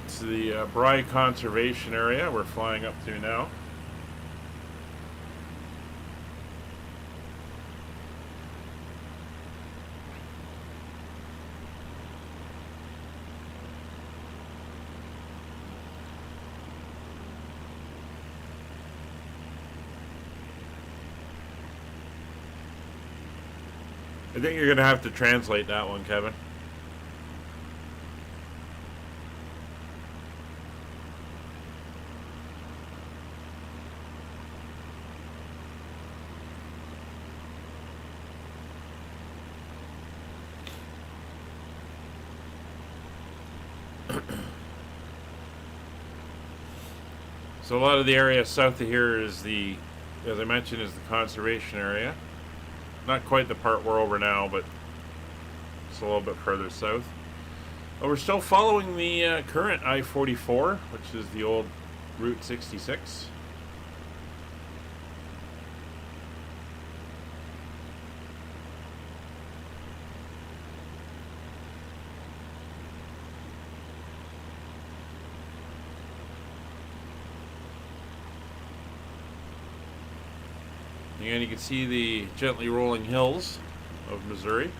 It's the Bry Conservation Area we're flying up to now. I think you're going to have to translate that one, Kevin. So a lot of the area south of here is the, as I mentioned, is the conservation area. Not quite the part we're over now, but it's a little bit further south. But we're still following the current I-44, which is the old Route 66. And you can see the gently rolling hills of Missouri.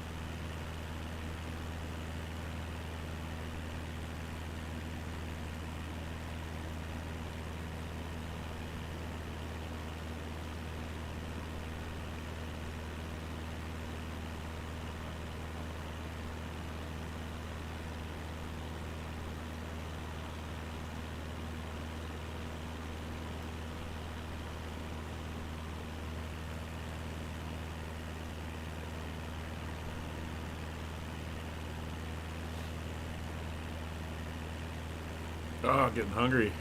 Oh, getting hungry.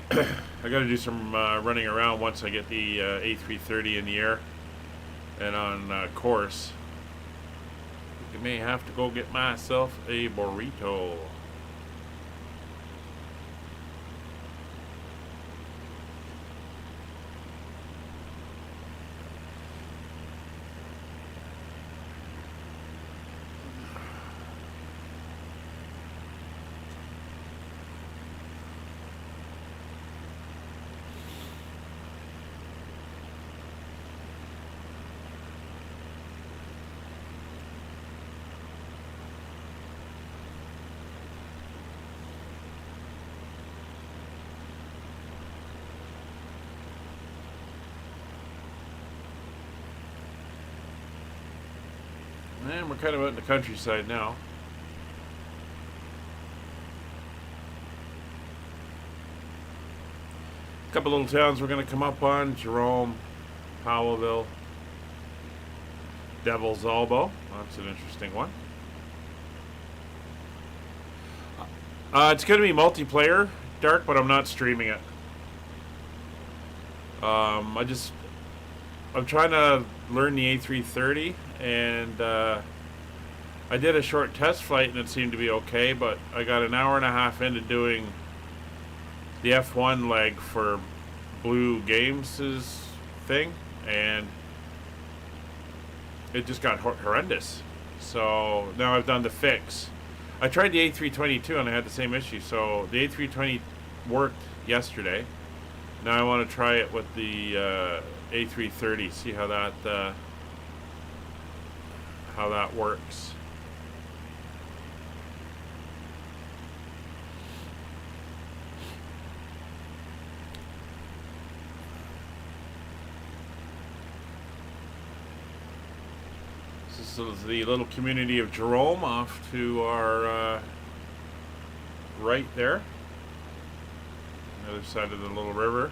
I got to do some running around once I get the A330 in the air and on course. I may have to go get myself a burrito. And we're kind of out in the countryside now. A couple little towns we're going to come up on: Jerome, Powellville, Devil's Elbow. That's an interesting one. It's going to be multiplayer, Dark, but I'm not streaming it. I'm trying to learn the A330, and I did a short test flight and it seemed to be okay, but I got an hour and a half into doing the F1 leg for Blue Games' thing, and it just got horrendous. So now I've done the fix. I tried the A320 too, and I had the same issue. So the A320 worked yesterday. Now I want to try it with the A330, see how that works. This is the little community of Jerome off to our right there. The other side of the little river.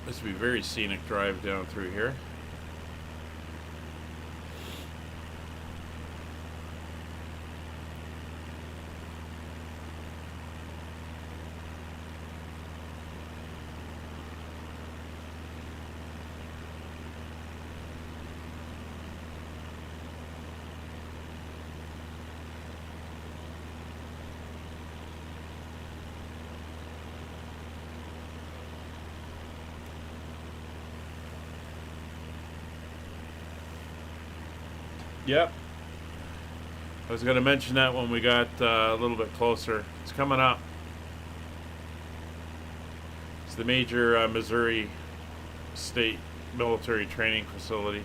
This would be a very scenic drive down through here. Yep. I was going to mention that when we got a little bit closer. It's coming up. It's the major Missouri State Military Training Facility.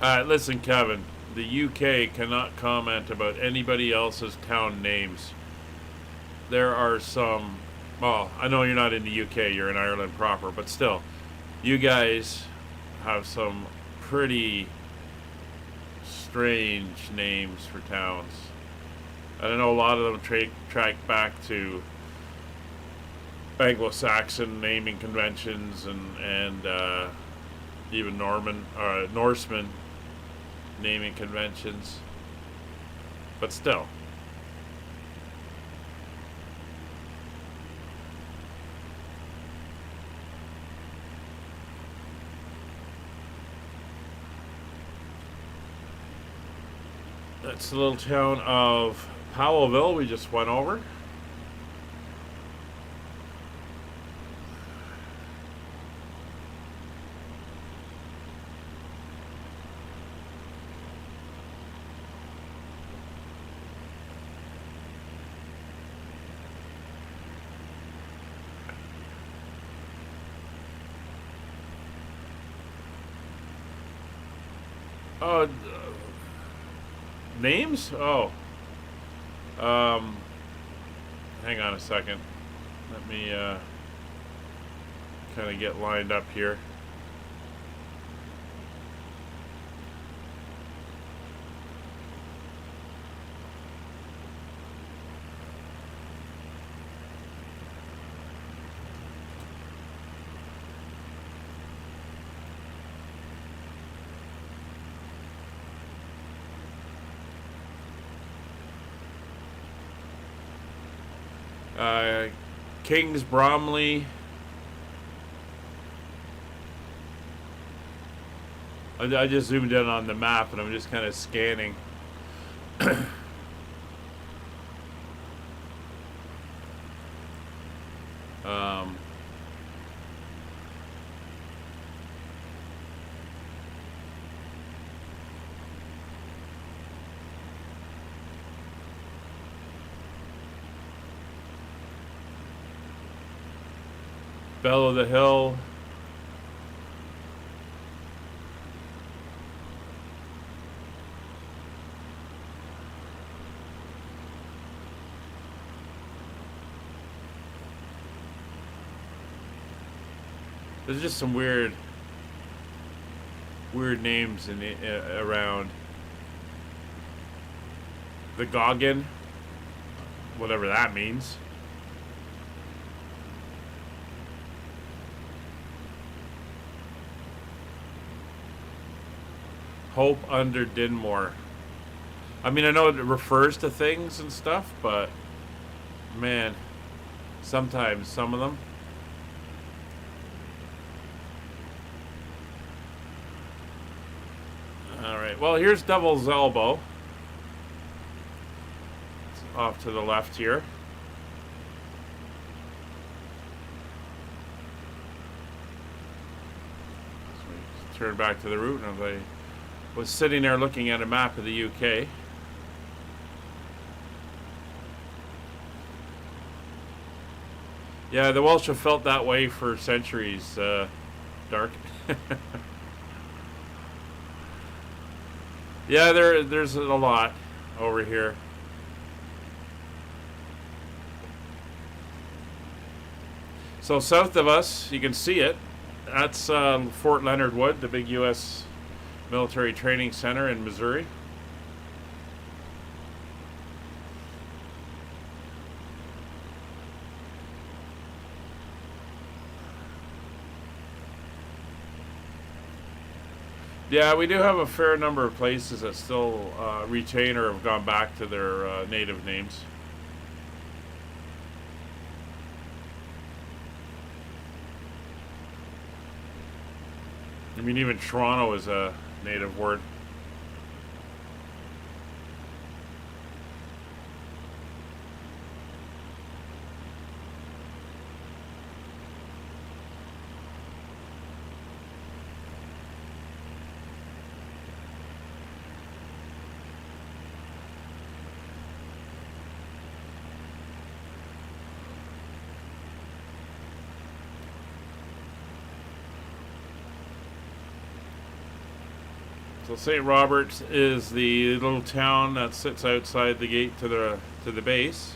Listen, Kevin. The UK cannot comment about anybody else's town names. There are some... Well, I know you're not in the UK, you're in Ireland proper, but still, you guys have some pretty strange names for towns. And I know a lot of them track back to Anglo-Saxon naming conventions and even Norseman naming conventions, but still. That's the little town of Powellville we just went over. Names? Oh. Hang on a second. Let me kind of get lined up here. Kings Bromley, I just zoomed in on the map and I'm just kind of scanning. um, Bell of the Hill. There's just some weird names in the, around. The Goggin, whatever that means. Hope under Dinmore. I mean, I know it refers to things and stuff, but man, sometimes some of them. Alright, well, here's Devil's Elbow. It's off to the left here. So we turn back to the route, and I was sitting there looking at a map of the UK. Yeah, the Welsh have felt that way for centuries, Dark. Yeah, there's a lot over here. So south of us, you can see it. That's Fort Leonard Wood, the big U.S. military training center in Missouri. Yeah, we do have a fair number of places that still retain or have gone back to their native names. I mean, even Toronto is a native word. So St. Roberts is the little town that sits outside the gate to the base.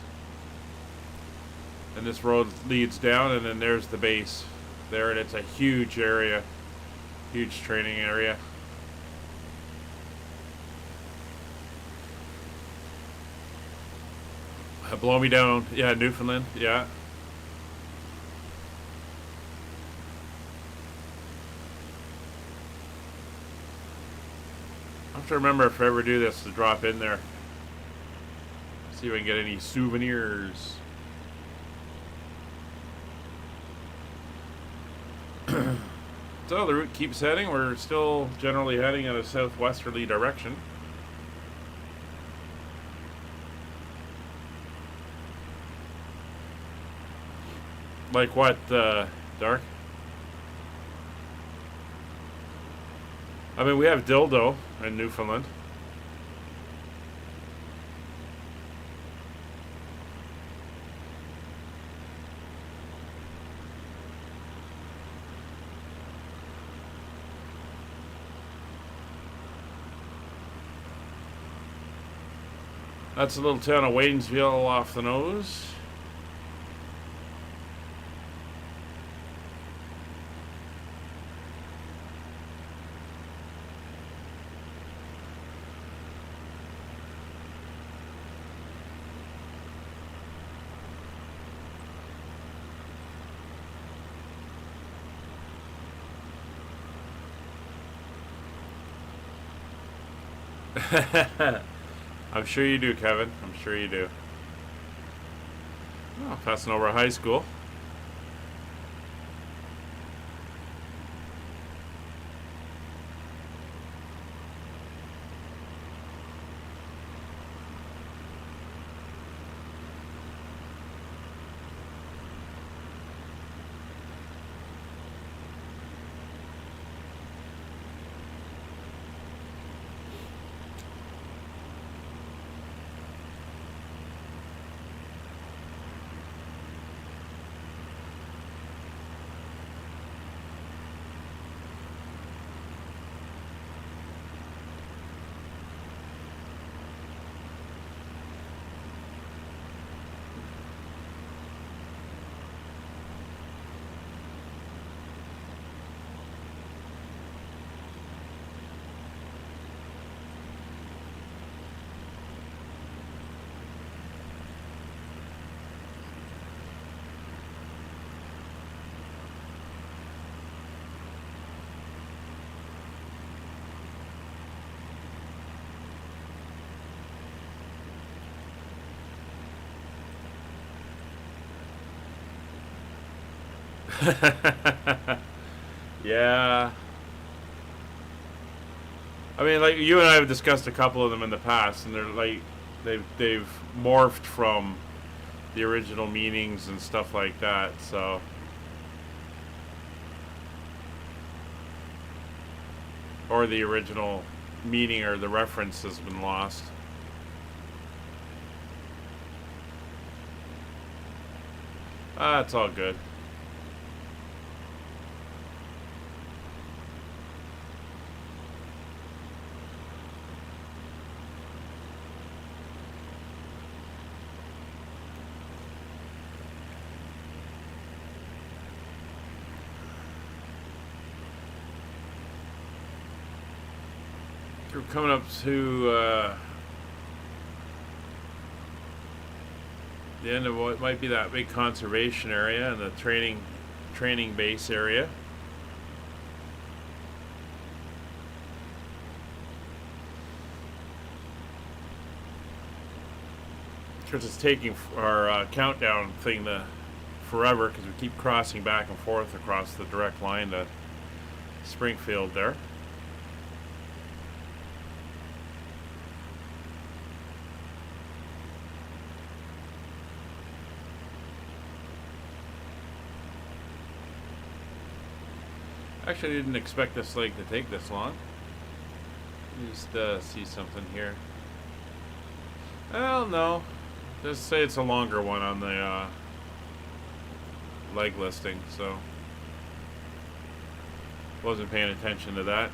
And this road leads down, and then there's the base there, and it's a huge area, huge training area. Blow me down. Yeah, Newfoundland. Yeah. I have to remember if I ever do this to drop in there. See if I can get any souvenirs. So the route keeps heading. We're still generally heading in a southwesterly direction. Like what, Dark? I mean, we have dildo in Newfoundland. That's a little town of Waynesville off the nose. I'm sure you do, Kevin. I'm sure you do. Oh, passing over a high school. Yeah. I mean, like you and I have discussed a couple of them in the past, and they're like they've morphed from the original meanings and stuff like that. So, or the original meaning or the reference has been lost. Ah, it's all good. We're coming up to the end of what might be that big conservation area and the training base area. Because it's taking our countdown thing to forever because we keep crossing back and forth across the direct line to Springfield there. Actually, I didn't expect this leg to take this long. Just see something here. Well, no. Just say it's a longer one on the leg listing, so wasn't paying attention to that.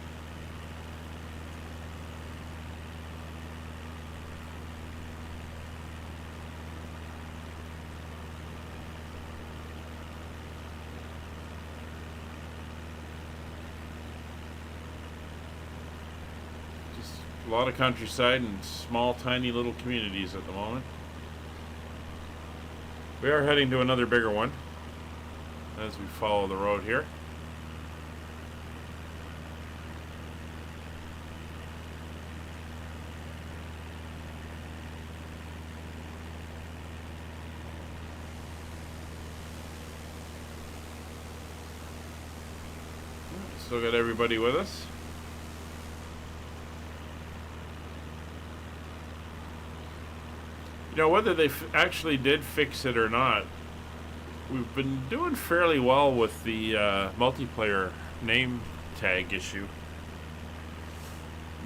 A lot of countryside and small, tiny little communities at the moment. We are heading to another bigger one as we follow the road here. Still got everybody with us. You know, whether they actually did fix it or not, we've been doing fairly well with the multiplayer name tag issue.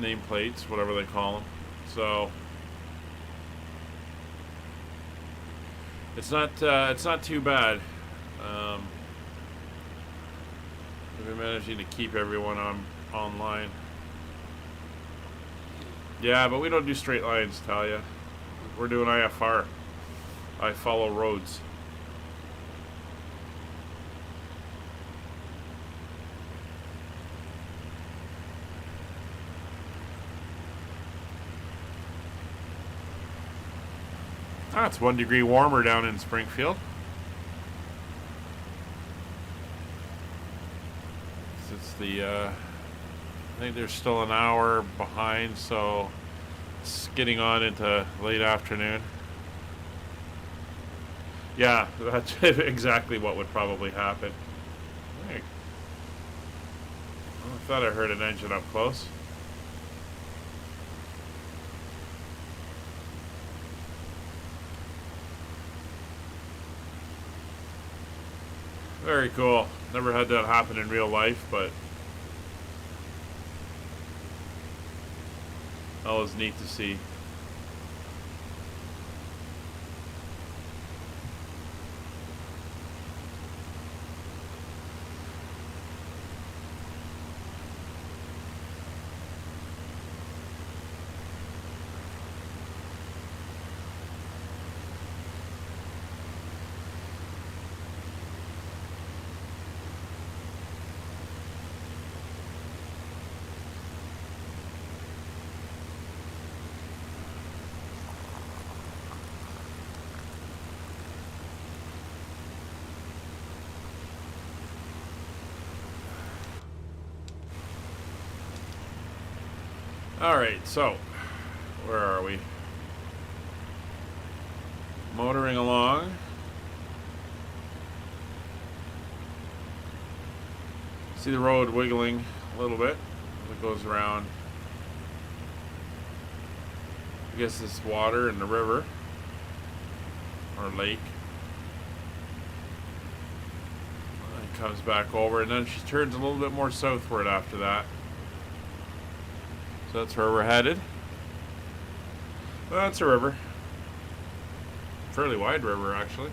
Nameplates, whatever they call them. So it's not too bad. We've been managing to keep everyone online. Yeah, but we don't do straight lines, Talia. We're doing IFR. I follow roads. Ah, it's 1 degree warmer down in Springfield. It's the, I think they're still an hour behind, so it's getting on into late afternoon. Yeah, that's exactly what would probably happen. Hey. I thought I heard an engine up close. Very cool. Never had that happen in real life, but always neat to see. Alright, so, where are we? Motoring along. See the road wiggling a little bit as it goes around. I guess this water in the river or lake. And comes back over, and then she turns a little bit more southward after that. So that's where we're headed. Well, that's a river. Fairly wide river, actually.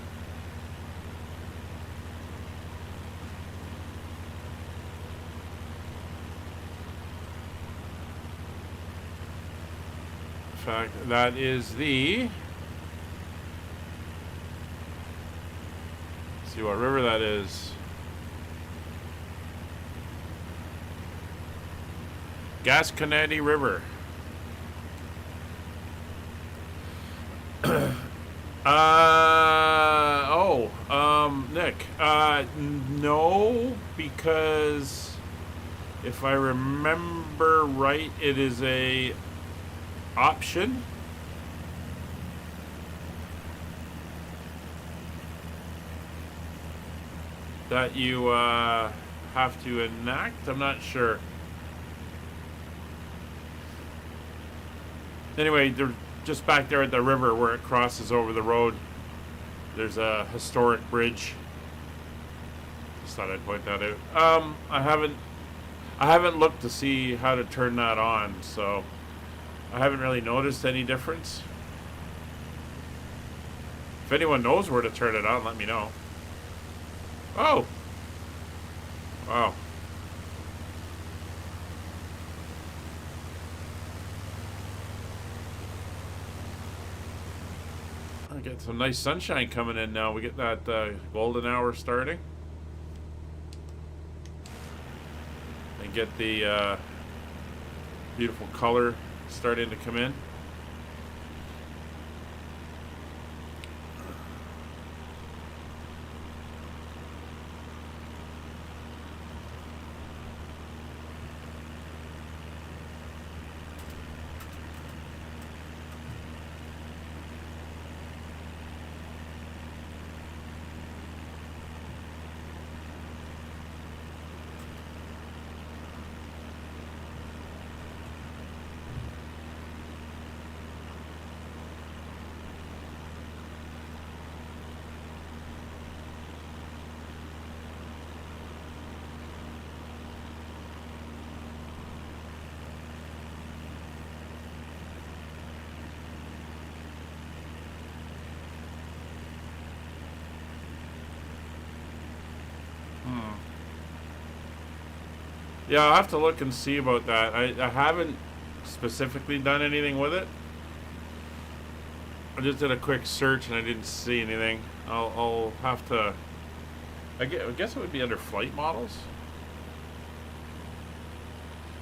In fact, that is the... Let's see what river that is. Gasconade River. Nick. No, because if I remember right, it is a option. That you have to enact. I'm not sure. Anyway, they're just back there at the river where it crosses over the road. There's a historic bridge. Just thought I'd point that out. I haven't looked to see how to turn that on, so I haven't really noticed any difference. If anyone knows where to turn it on, let me know. Oh! Wow. I get some nice sunshine coming in now. We get that golden hour starting. And get the beautiful color starting to come in. Yeah, I'll have to look and see about that. I haven't specifically done anything with it. I just did a quick search and I didn't see anything. I'll have to... I guess it would be under flight models.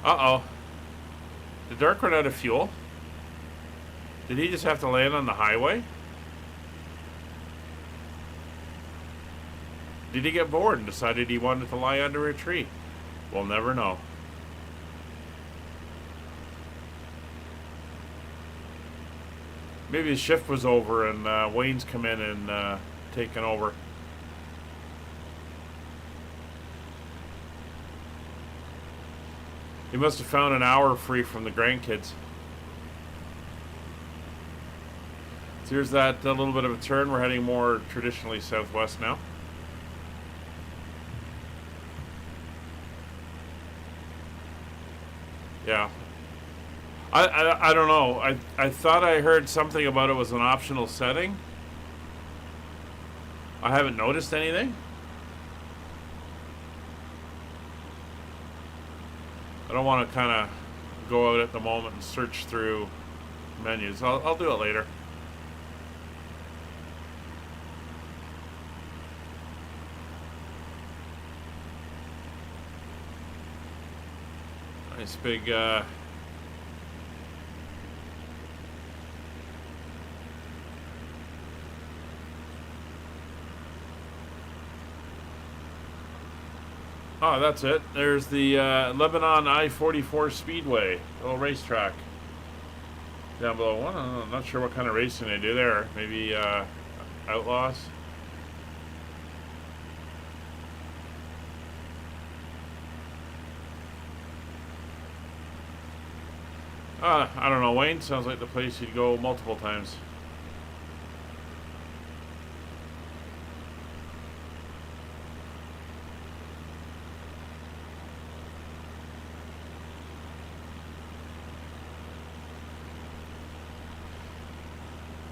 Uh-oh. Did Dark run out of fuel? Did he just have to land on the highway? Did he get bored and decided he wanted to lie under a tree? We'll never know. Maybe his shift was over and Wayne's come in and taken over. He must have found an hour free from the grandkids. So here's that little bit of a turn. We're heading more traditionally southwest now. Yeah. I don't know. I thought I heard something about it was an optional setting. I haven't noticed anything. I don't want to kind of go out at the moment and search through menus. I'll do it later. Nice big oh, that's it. There's the Lebanon I-44 Speedway, little racetrack down below. I'm not sure what kind of racing they do there. Maybe outlaws. I don't know, Wayne. Sounds like the place you'd go multiple times.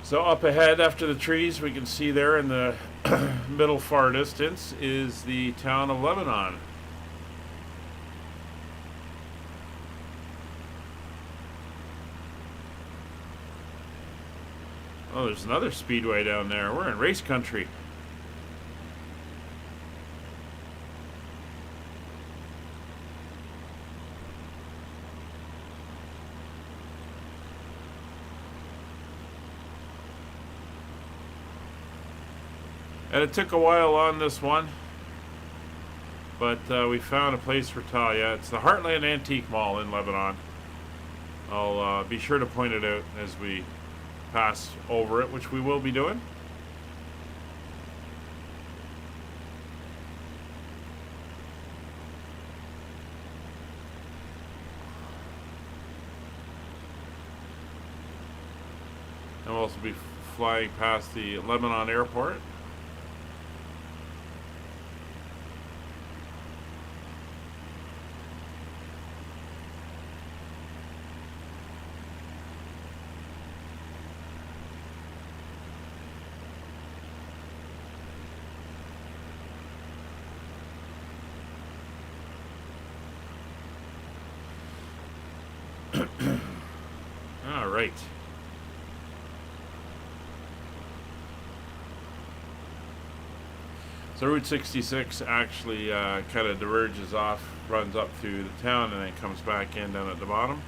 So up ahead after the trees, we can see there in the middle far distance is the town of Lebanon. Oh, there's another speedway down there. We're in race country. And it took a while on this one, but we found a place for Talia. It's the Heartland Antique Mall in Lebanon. I'll be sure to point it out as we pass over it, which we will be doing. And we'll also be flying past the Lebanon airport. All right. So Route 66 actually kind of diverges off, runs up through the town, and then comes back in down at the bottom.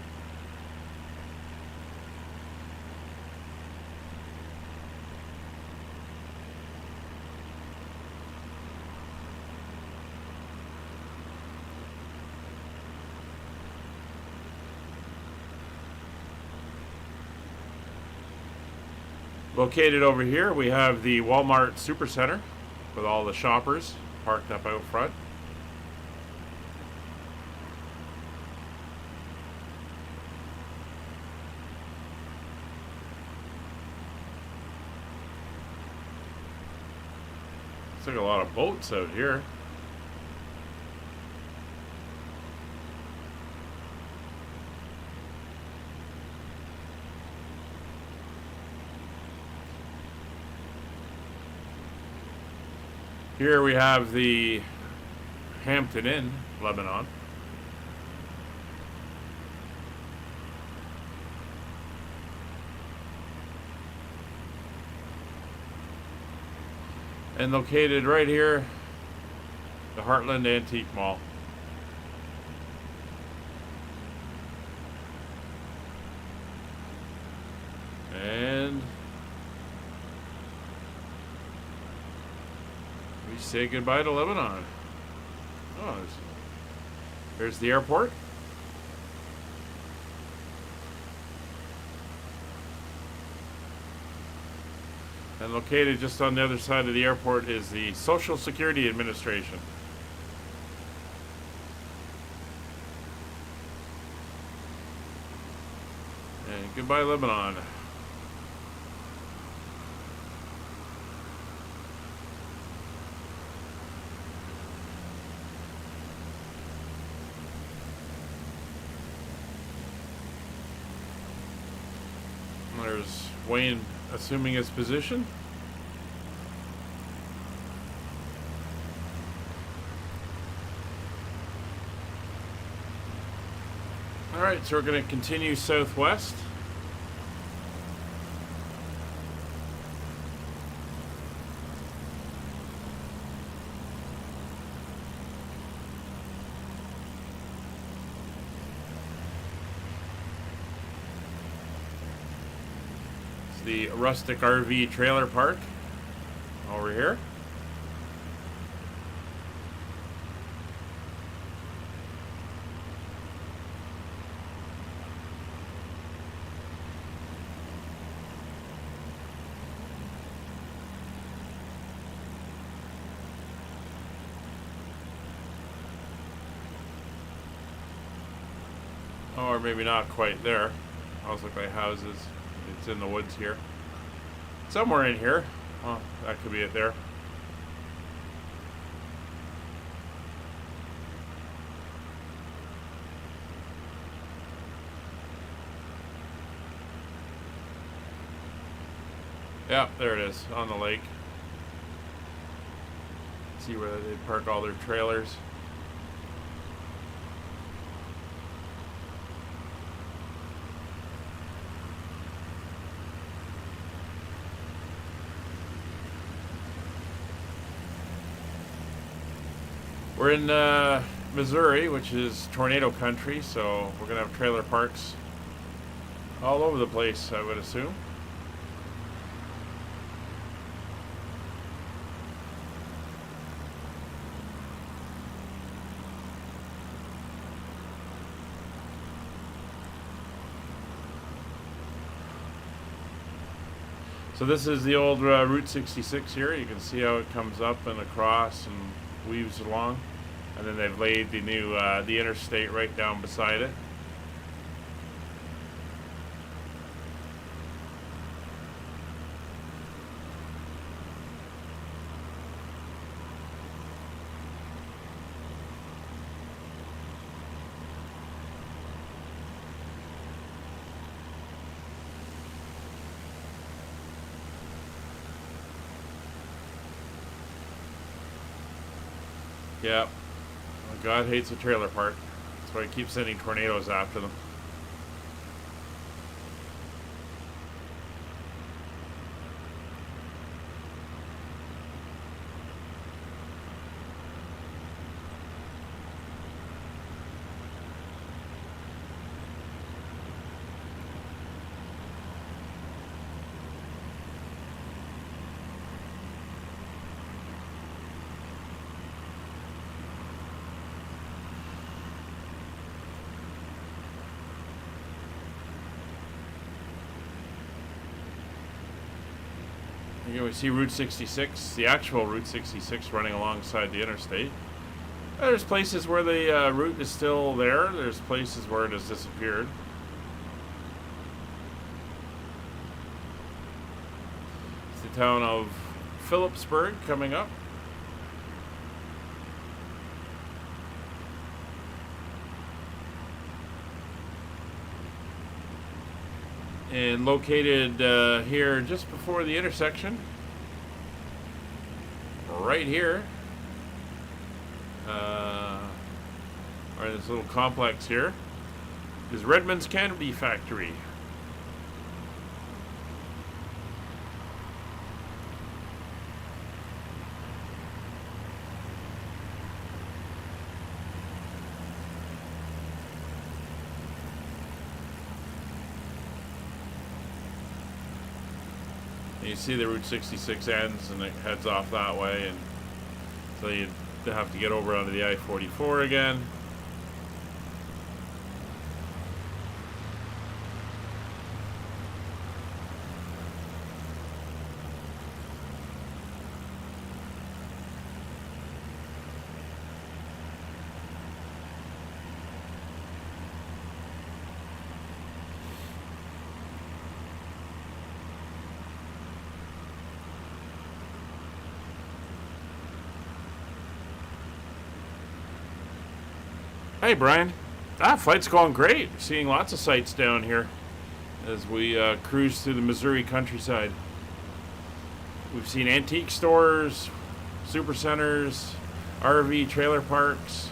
Located over here, we have the Walmart Supercenter with all the shoppers parked up out front. Looks like a lot of boats out here. Here we have the Hampton Inn, Lebanon. And located right here, the Heartland Antique Mall. And we say goodbye to Lebanon. Oh, there's the airport. And located just on the other side of the airport is the Social Security Administration. And goodbye, Lebanon. There's Wayne assuming his position. Alright, so we're going to continue southwest. The rustic RV trailer park over here. Or maybe not quite there. Those look like houses. It's in the woods here. Somewhere in here. Oh, that could be it there. Yeah, there it is, on the lake. See where they park all their trailers. We're in Missouri, which is tornado country, so we're going to have trailer parks all over the place, I would assume. So this is the old Route 66 here. You can see how it comes up and across and weaves along. And then they've laid the new the interstate right down beside it. Yeah. God hates a trailer park. That's why he keeps sending tornadoes after them. Here we see Route 66, the actual Route 66 running alongside the interstate. There's places where the route is still there. There's places where it has disappeared. It's the town of Phillipsburg coming up. And located here just before the intersection, right here, or this little complex here, is Redmond's Candy Factory. You see the Route 66 ends and it heads off that way, and so you have to get over onto the I-44 again. Hey, Brian. Flight's going great. Seeing lots of sights down here as we cruise through the Missouri countryside. We've seen antique stores, super centers, RV trailer parks.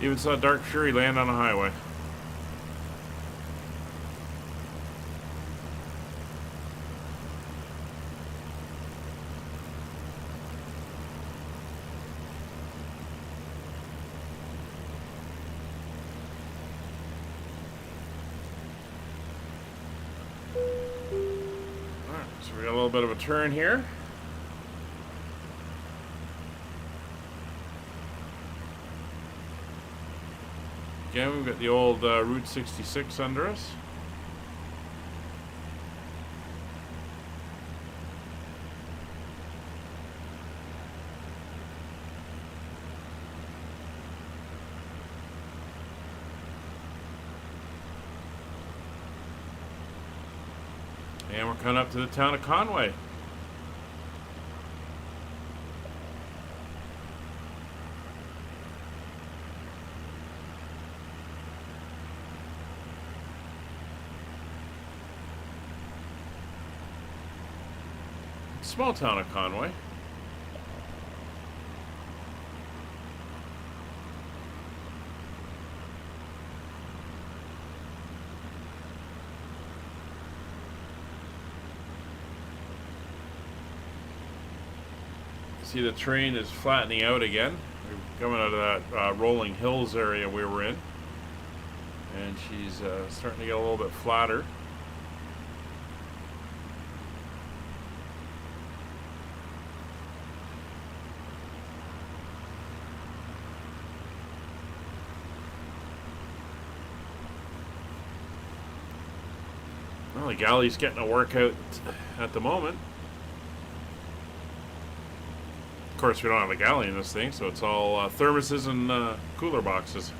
Even saw Dark Fury land on a highway. So we got a little bit of a turn here. Again, we've got the old Route 66 under us. And we're coming up to the town of Conway. Small town of Conway. See, the terrain is flattening out again. We're coming out of that rolling hills area we were in. And she's starting to get a little bit flatter. Well, the galley's getting a workout at the moment. Of course, we don't have a galley in this thing, so it's all thermoses and cooler boxes.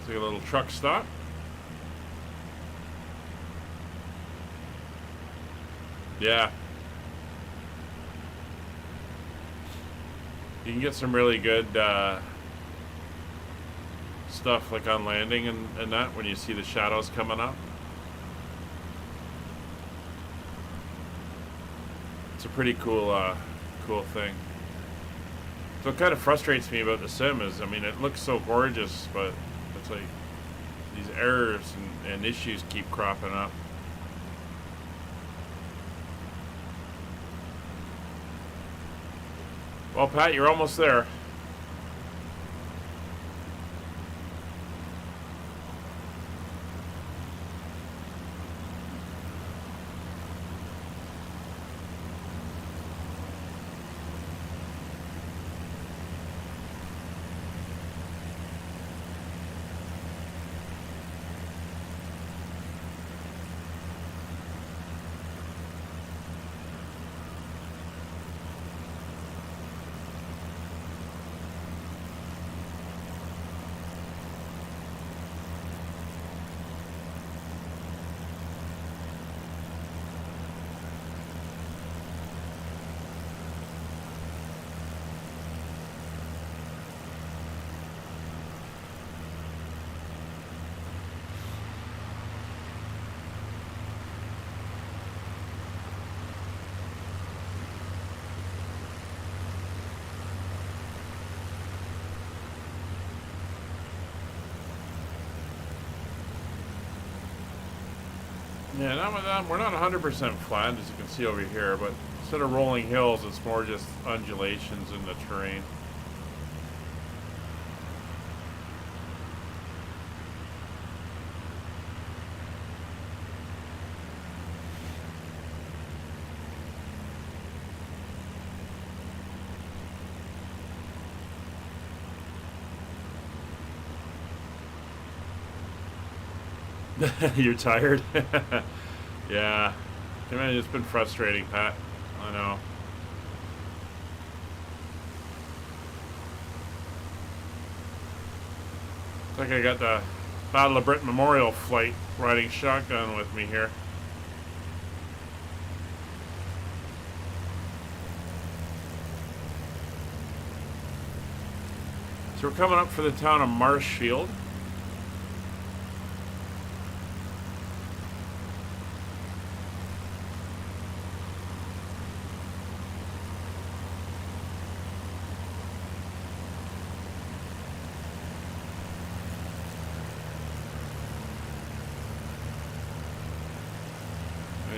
A little truck stop. Yeah. You can get some really good stuff like on landing and that when you see the shadows coming up. It's a pretty cool cool thing. So what kind of frustrates me about the sim is, I mean, it looks so gorgeous, but it's like these errors and issues keep cropping up. Well, Pat, you're almost there. Yeah, we're not 100% flat, as you can see over here, but instead of rolling hills, it's more just undulations in the terrain. You're tired? Yeah. I mean, it's been frustrating, Pat. I know. It's like I got the Battle of Britain Memorial flight riding shotgun with me here. So we're coming up for the town of Marshfield.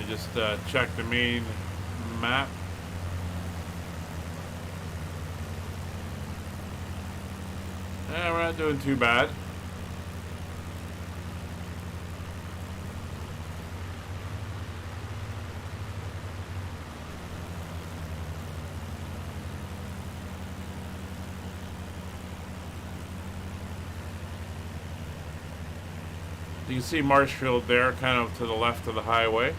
Just check the main map. We're not doing too bad. You can see Marshfield there, kind of to the left of the highway.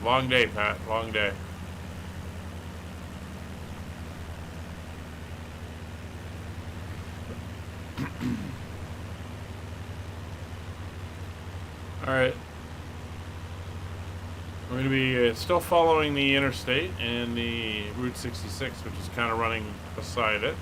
Long day, Pat. Long day. Alright. We're going to be still following the interstate and the Route 66, which is kind of running beside it.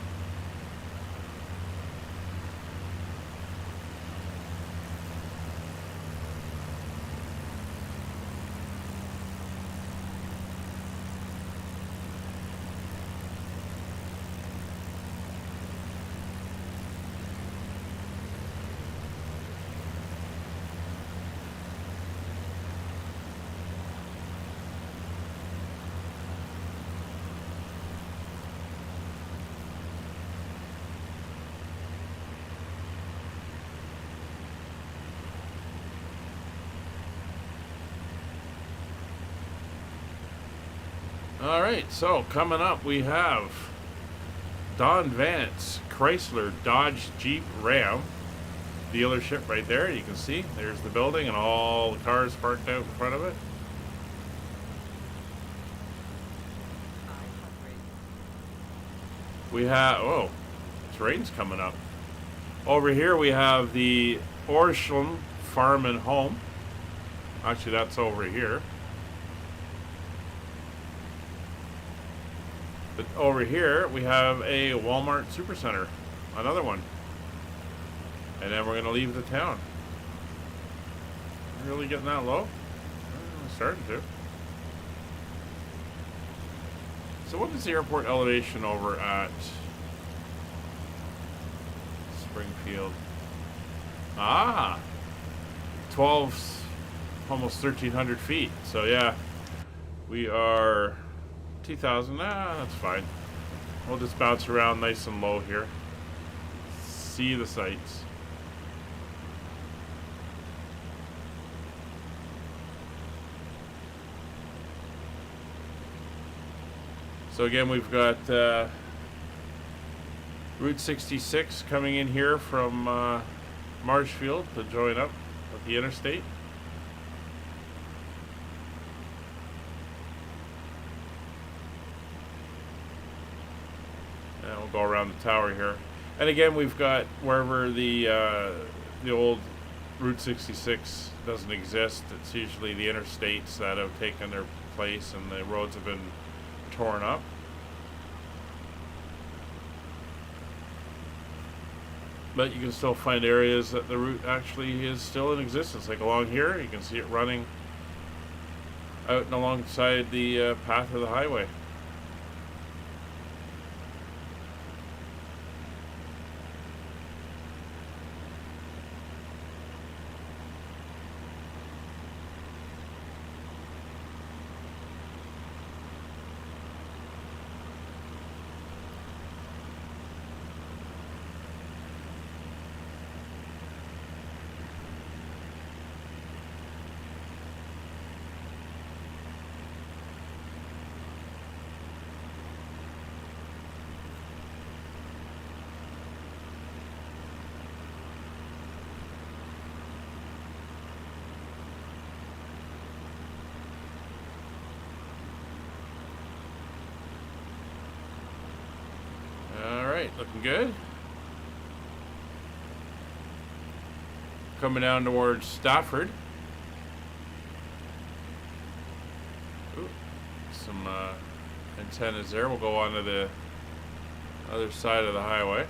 Alright, so coming up we have Don Vance Chrysler Dodge Jeep Ram dealership right there. You can see there's the building and all the cars parked out in front of it. We have, oh, train's coming up. Over here we have the Orsham Farm and Home. Actually, that's over here. But over here we have a Walmart Supercenter, another one. And then we're going to leave the town. Really getting that low? We're starting to. So what is the airport elevation over at Springfield? Ah, 12, almost 1,300 feet. So yeah, we are 2,000. That's fine. We'll just bounce around nice and low here. See the sights. So again, we've got Route 66 coming in here from Marshfield to join up with the interstate. And we'll go around the tower here. And again, we've got wherever the old Route 66 doesn't exist, it's usually the interstates that have taken their place and the roads have been torn up. But you can still find areas that the route actually is still in existence. Like along here, you can see it running out and alongside the path of the highway. Looking good. Coming down towards Stafford. Ooh, some antennas there. We'll go on to the other side of the highway.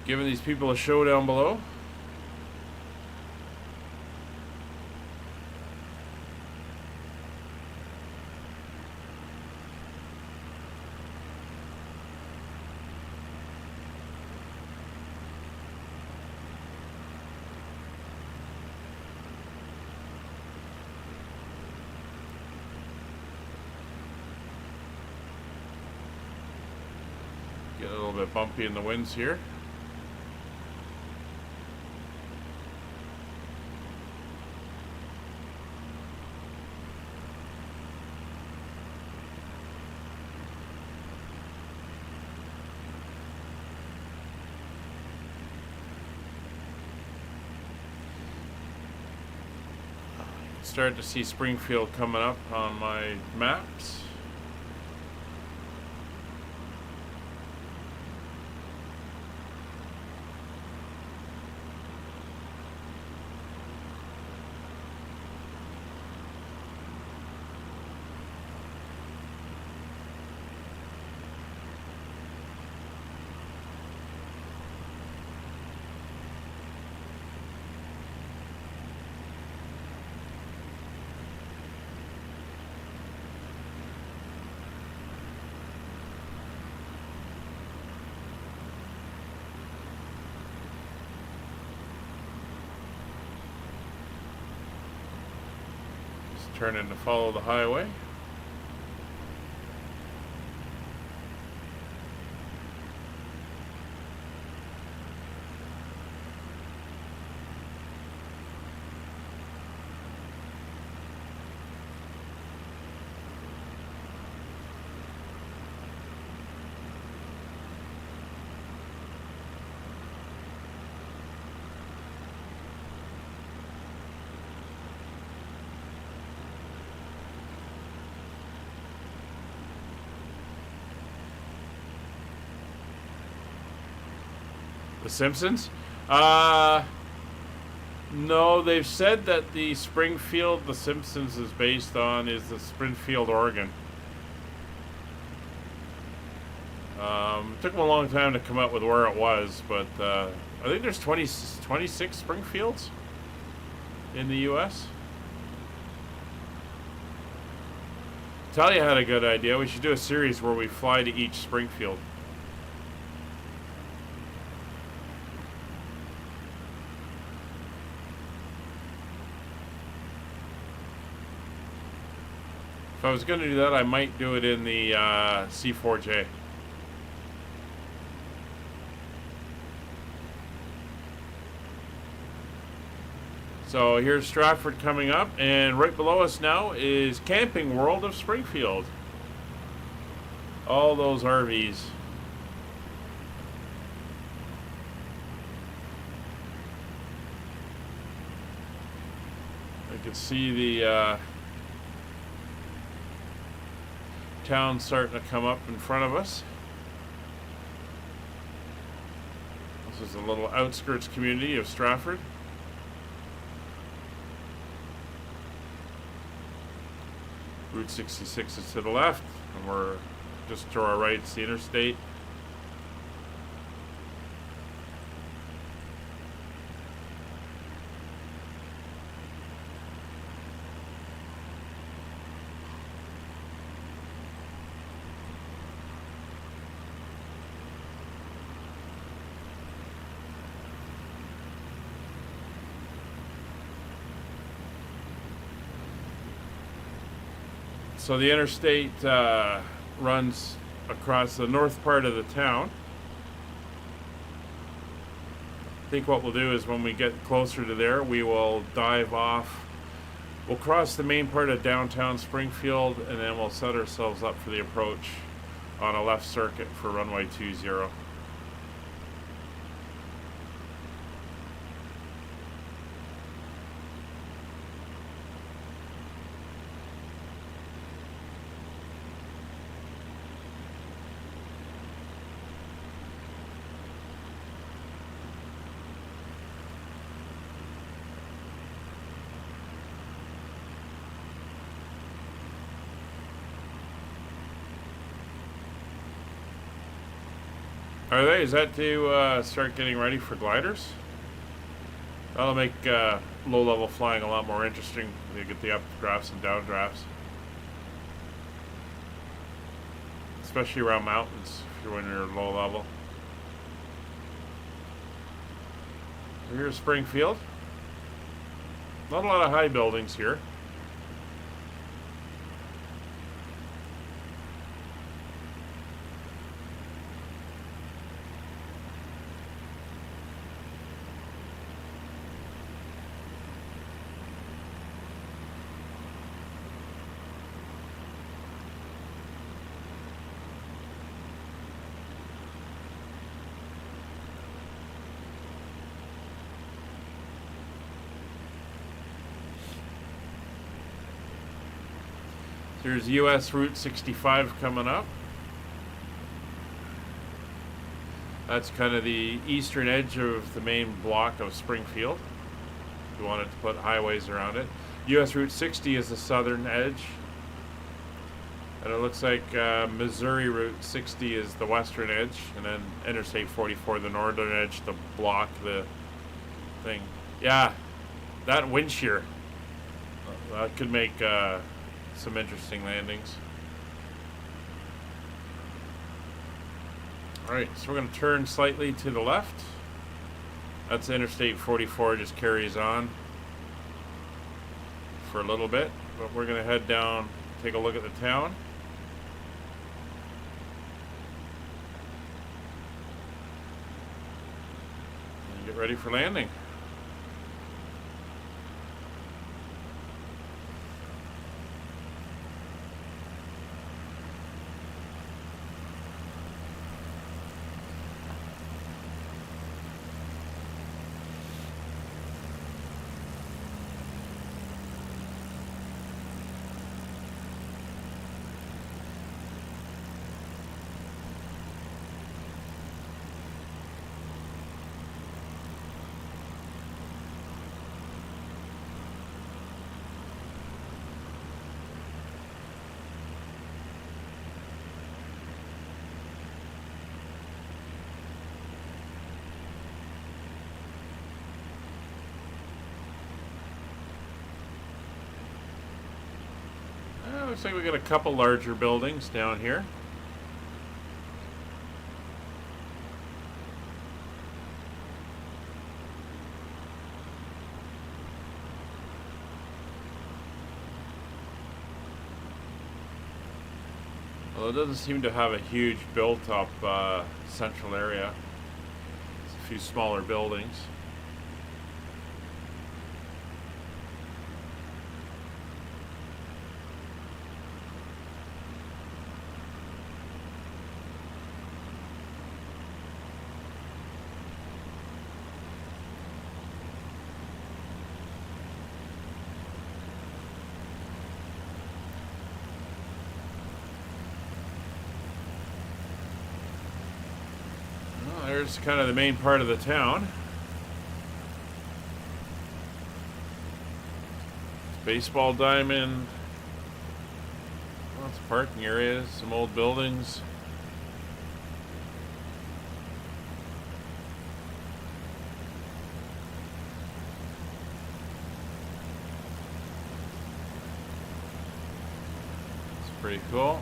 Giving these people a show down below. Get a little bit bumpy in the winds here. Start to see Springfield coming up on my maps. Turn in to follow the highway. The Simpsons? No, they've said that the Springfield The Simpsons is based on is the Springfield, Oregon. Took them a long time to come up with where it was, but I think there's 26 Springfields in the U.S. Talia had a good idea. We should do a series where we fly to each Springfield. If I was going to do that, I might do it in the C4J. So here's Stratford coming up, and right below us now is Camping World of Springfield. All those RVs. I can see the town starting to come up in front of us. This is a little outskirts community of Stratford. Route 66 is to the left, and we're just to our right, it's the interstate. So the interstate runs across the north part of the town. I think what we'll do is when we get closer to there, we will dive off. We'll cross the main part of downtown Springfield, and then we'll set ourselves up for the approach on a left circuit for runway 20. Are they? Is that to start getting ready for gliders? That'll make low-level flying a lot more interesting. You get the updrafts and downdrafts. Especially around mountains, if you're when you're low level. So here's Springfield. Not a lot of high buildings here. There's US Route 65 coming up. That's kind of the eastern edge of the main block of Springfield. If you wanted to put highways around it. US Route 60 is the southern edge. And it looks like Missouri Route 60 is the western edge. And then Interstate 44, the northern edge, to block the thing. Yeah, that wind shear. That could make some interesting landings. Alright, so we're going to turn slightly to the left. That's Interstate 44, just carries on for a little bit. But we're going to head down, take a look at the town. And get ready for landing. Looks like we got a couple larger buildings down here. Well, it doesn't seem to have a huge built-up central area. It's a few smaller buildings. There's kind of the main part of the town. Baseball diamond. Lots of parking areas, some old buildings. It's pretty cool.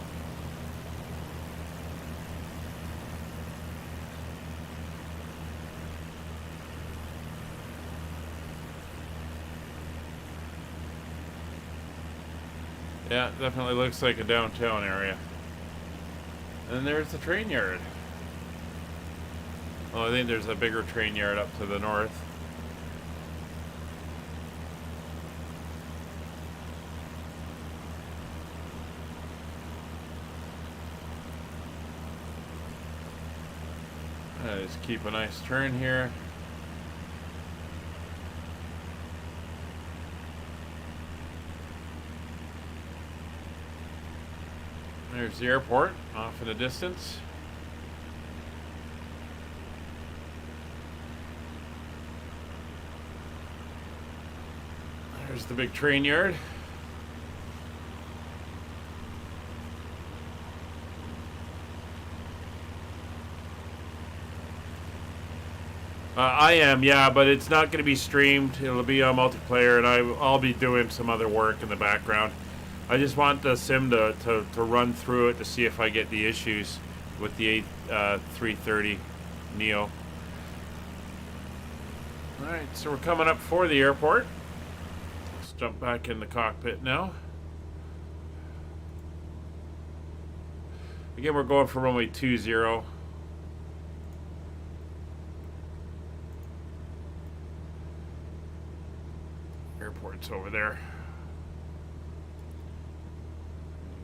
Yeah, it definitely looks like a downtown area. And there's the train yard. Oh, I think there's a bigger train yard up to the north. Just keep a nice turn here. There's the airport off in the distance. There's the big train yard. I am, yeah, but it's not going to be streamed. It'll be on multiplayer, and I'll be doing some other work in the background. I just want the sim to run through it to see if I get the issues with the 330 Neo. Alright, so we're coming up for the airport. Let's jump back in the cockpit now. Again, we're going for runway 20. Airport's over there.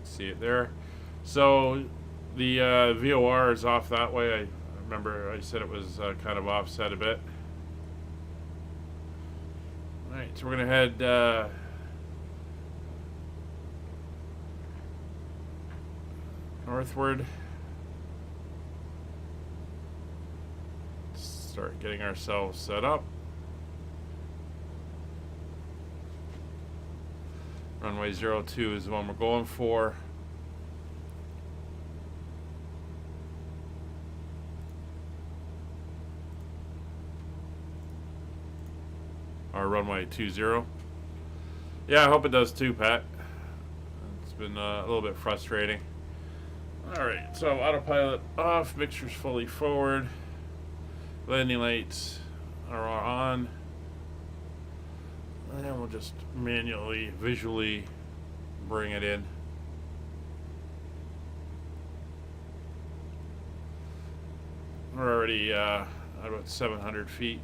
See it there. So the VOR is off that way. I remember I said it was kind of offset a bit. Alright, so we're going to head northward. Start getting ourselves set up. Runway 02 is the one we're going for. Our runway 20. Yeah, I hope it does too, Pat. It's been a little bit frustrating. Alright, so autopilot off, mixture's fully forward. Landing lights are on. And we'll just manually, visually bring it in. We're already about 700 feet.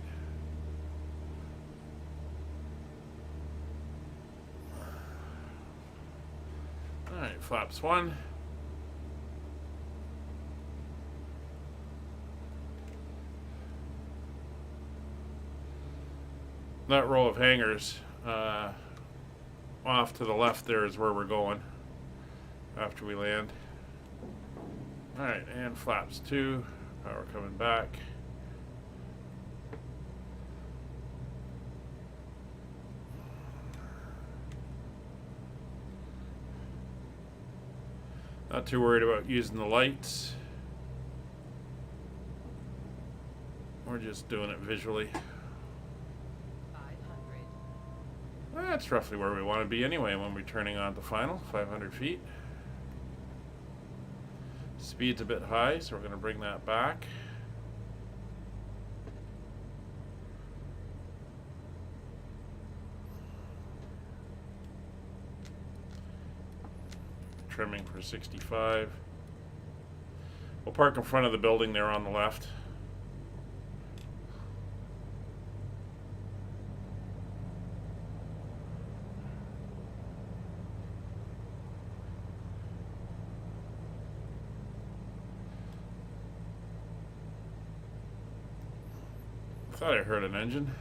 Alright, flaps 1. That row of hangars off to the left there is where we're going after we land. Alright, and flaps 2. Power coming back. Not too worried about using the lights. We're just doing it visually. That's roughly where we want to be anyway when we're turning on the final, 500 feet. Speed's a bit high, so we're going to bring that back. Trimming for 65. We'll park in front of the building there on the left. Thought I heard an engine.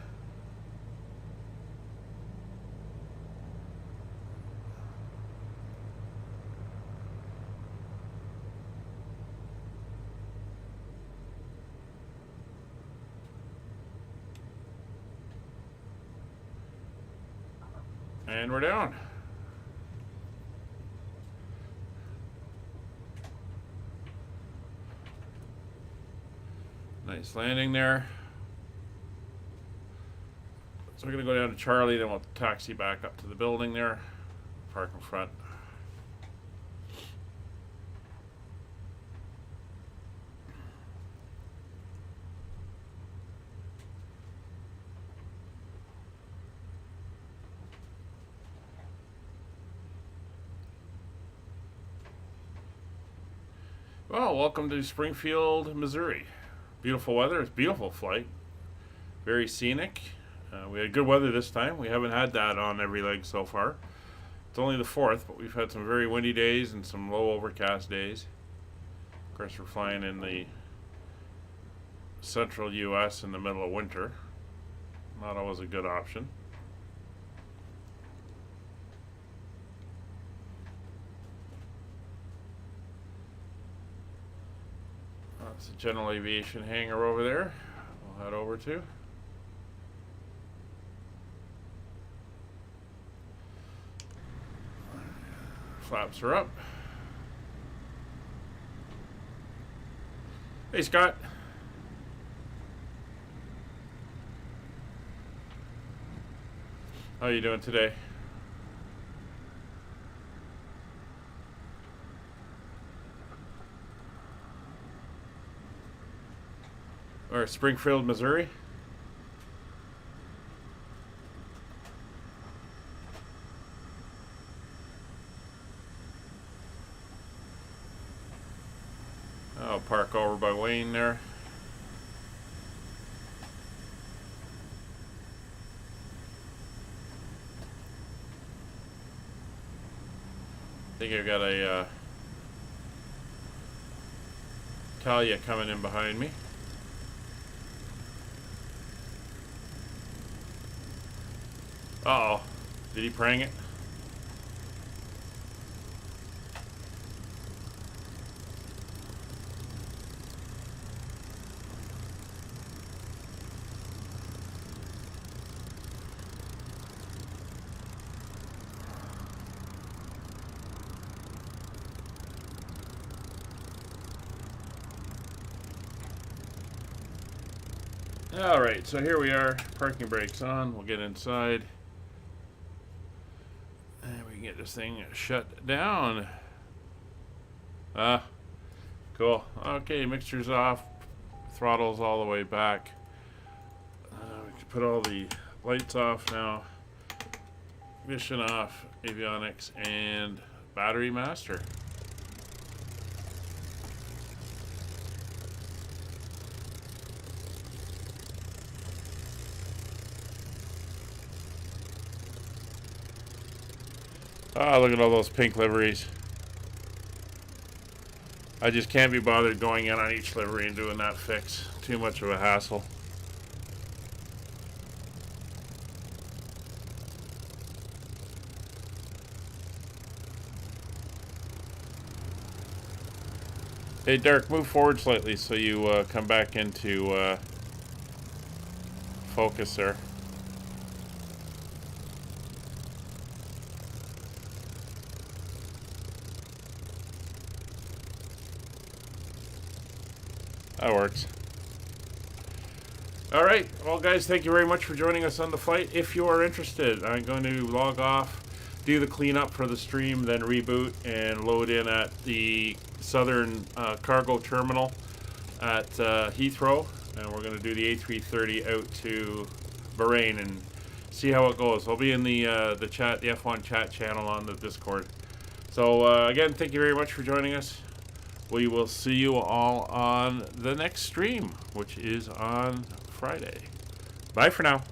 And we're down. Nice landing there. So we're going to go down to Charlie, then we'll taxi back up to the building there. Park in front. Well, welcome to Springfield, Missouri. Beautiful weather. It's a beautiful flight. Very scenic. We had good weather this time. We haven't had that on every leg so far. It's only the 4th, but we've had some very windy days and some low overcast days. Of course, we're flying in the central U.S. in the middle of winter. Not always a good option. That's the general aviation hangar over there. We'll head over to. Flaps are up. Hey, Scott. How are you doing today? Or Springfield, Missouri? I'll park over by Wayne there. I think I've got a Talia coming in behind me. Uh-oh. Did he prang it? Alright, so here we are. Parking brakes on. We'll get inside. And we can get this thing shut down. Cool. Okay, mixture's off. Throttle's all the way back. We can put all the lights off now. Ignition off. Avionics and battery master. Ah, look at all those pink liveries. I just can't be bothered going in on each livery and doing that fix. Too much of a hassle. Hey, Derek, move forward slightly so you come back into focus there. That works. All right. Well, guys, thank you very much for joining us on the flight. If you are interested, I'm going to log off, do the cleanup for the stream, then reboot and load in at the southern cargo terminal at Heathrow. And we're going to do the A330 out to Bahrain and see how it goes. I'll be in the chat, the F1 chat channel on the Discord. So, again, thank you very much for joining us. We will see you all on the next stream, which is on Friday. Bye for now.